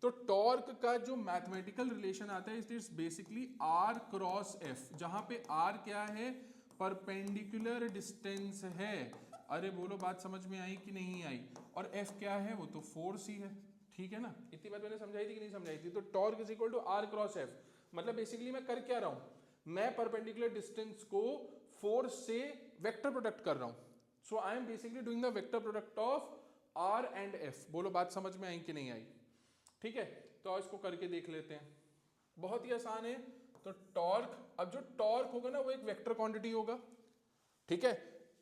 तो टॉर्क का जो मैथमेटिकल रिलेशन आता है it's basically R cross F, जहां पे R क्या है, परपेंडिकुलर डिस्टेंस है। अरे बोलो बात समझ में आई कि नहीं आई? और F क्या है, वो तो फोर्स ही है। ठीक है ना, इतनी बात मैंने समझाई थी कि नहीं समझाई थी? तो torque is equal to R cross F, मतलब बेसिकली मैं कर क्या रहा हूं, मैं परपेंडिकुलर डिस्टेंस को फोर्स से वेक्टर प्रोडक्ट कर रहा हूं। So I am basically doing the vector product of R and F। बोलो बात समझ में आई कि नहीं आई? ठीक है, तो इसको करके देख लेते हैं, बहुत ही आसान है। तो टॉर्क, अब जो टॉर्क होगा ना वो एक वेक्टर क्वांटिटी होगा, ठीक है,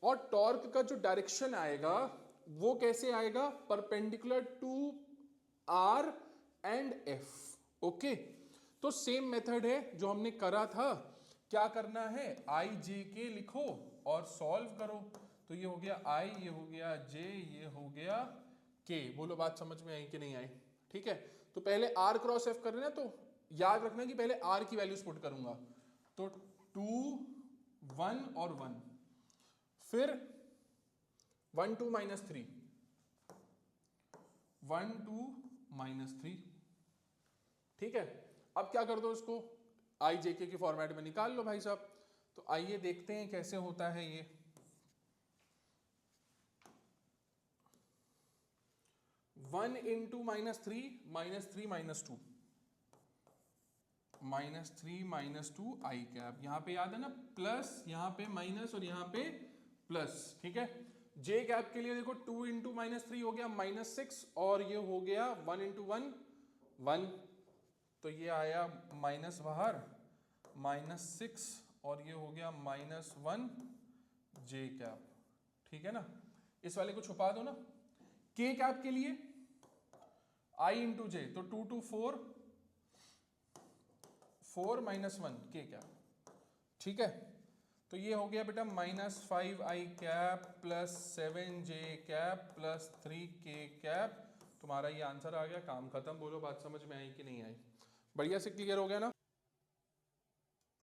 और टॉर्क का जो डायरेक्शन आएगा वो कैसे आएगा, perpendicular to R and F। Okay, तो सेम मेथड है जो हमने करा था। क्या करना है, आई जे के लिखो और सॉल्व करो। तो ये हो गया आई, ये हो गया जे, ये हो गया के। बोलो बात समझ में आई कि नहीं आई? ठीक है, तो पहले R क्रॉस F करना है, तो याद रखना कि पहले R की वैल्यूज पुट करूंगा। तो 2 1 और 1, फिर 1 2 -3, 1 2 -3। ठीक है, अब क्या कर दो, इसको आई जे के फॉर्मेट में निकाल लो भाई साहब। तो आइए देखते हैं कैसे होता है ये। One into -3 -3 -2, -3 -2 i cap. यहां पे याद है ना प्लस, यहां पे माइनस और यहां पे प्लस। ठीक है, जे कैप के लिए देखो 2 इंटू -3 हो गया -6, और ये हो गया 1 इंटू 1 1, तो ये आया माइनस बाहर -6, और ये हो गया -1 जे कैप। ठीक है ना, इस वाले को छुपा दो ना। के कैप के लिए आई इंटू जे, तो 2 2 4 4 -1 के कैप। ठीक है, तो ये हो गया बेटा -5i cap plus 7j cap plus 3k cap. तुम्हारा ये आंसर आ गया, काम खत्म। बोलो बात समझ में आई कि नहीं आई? बढ़िया से क्लियर हो गया ना?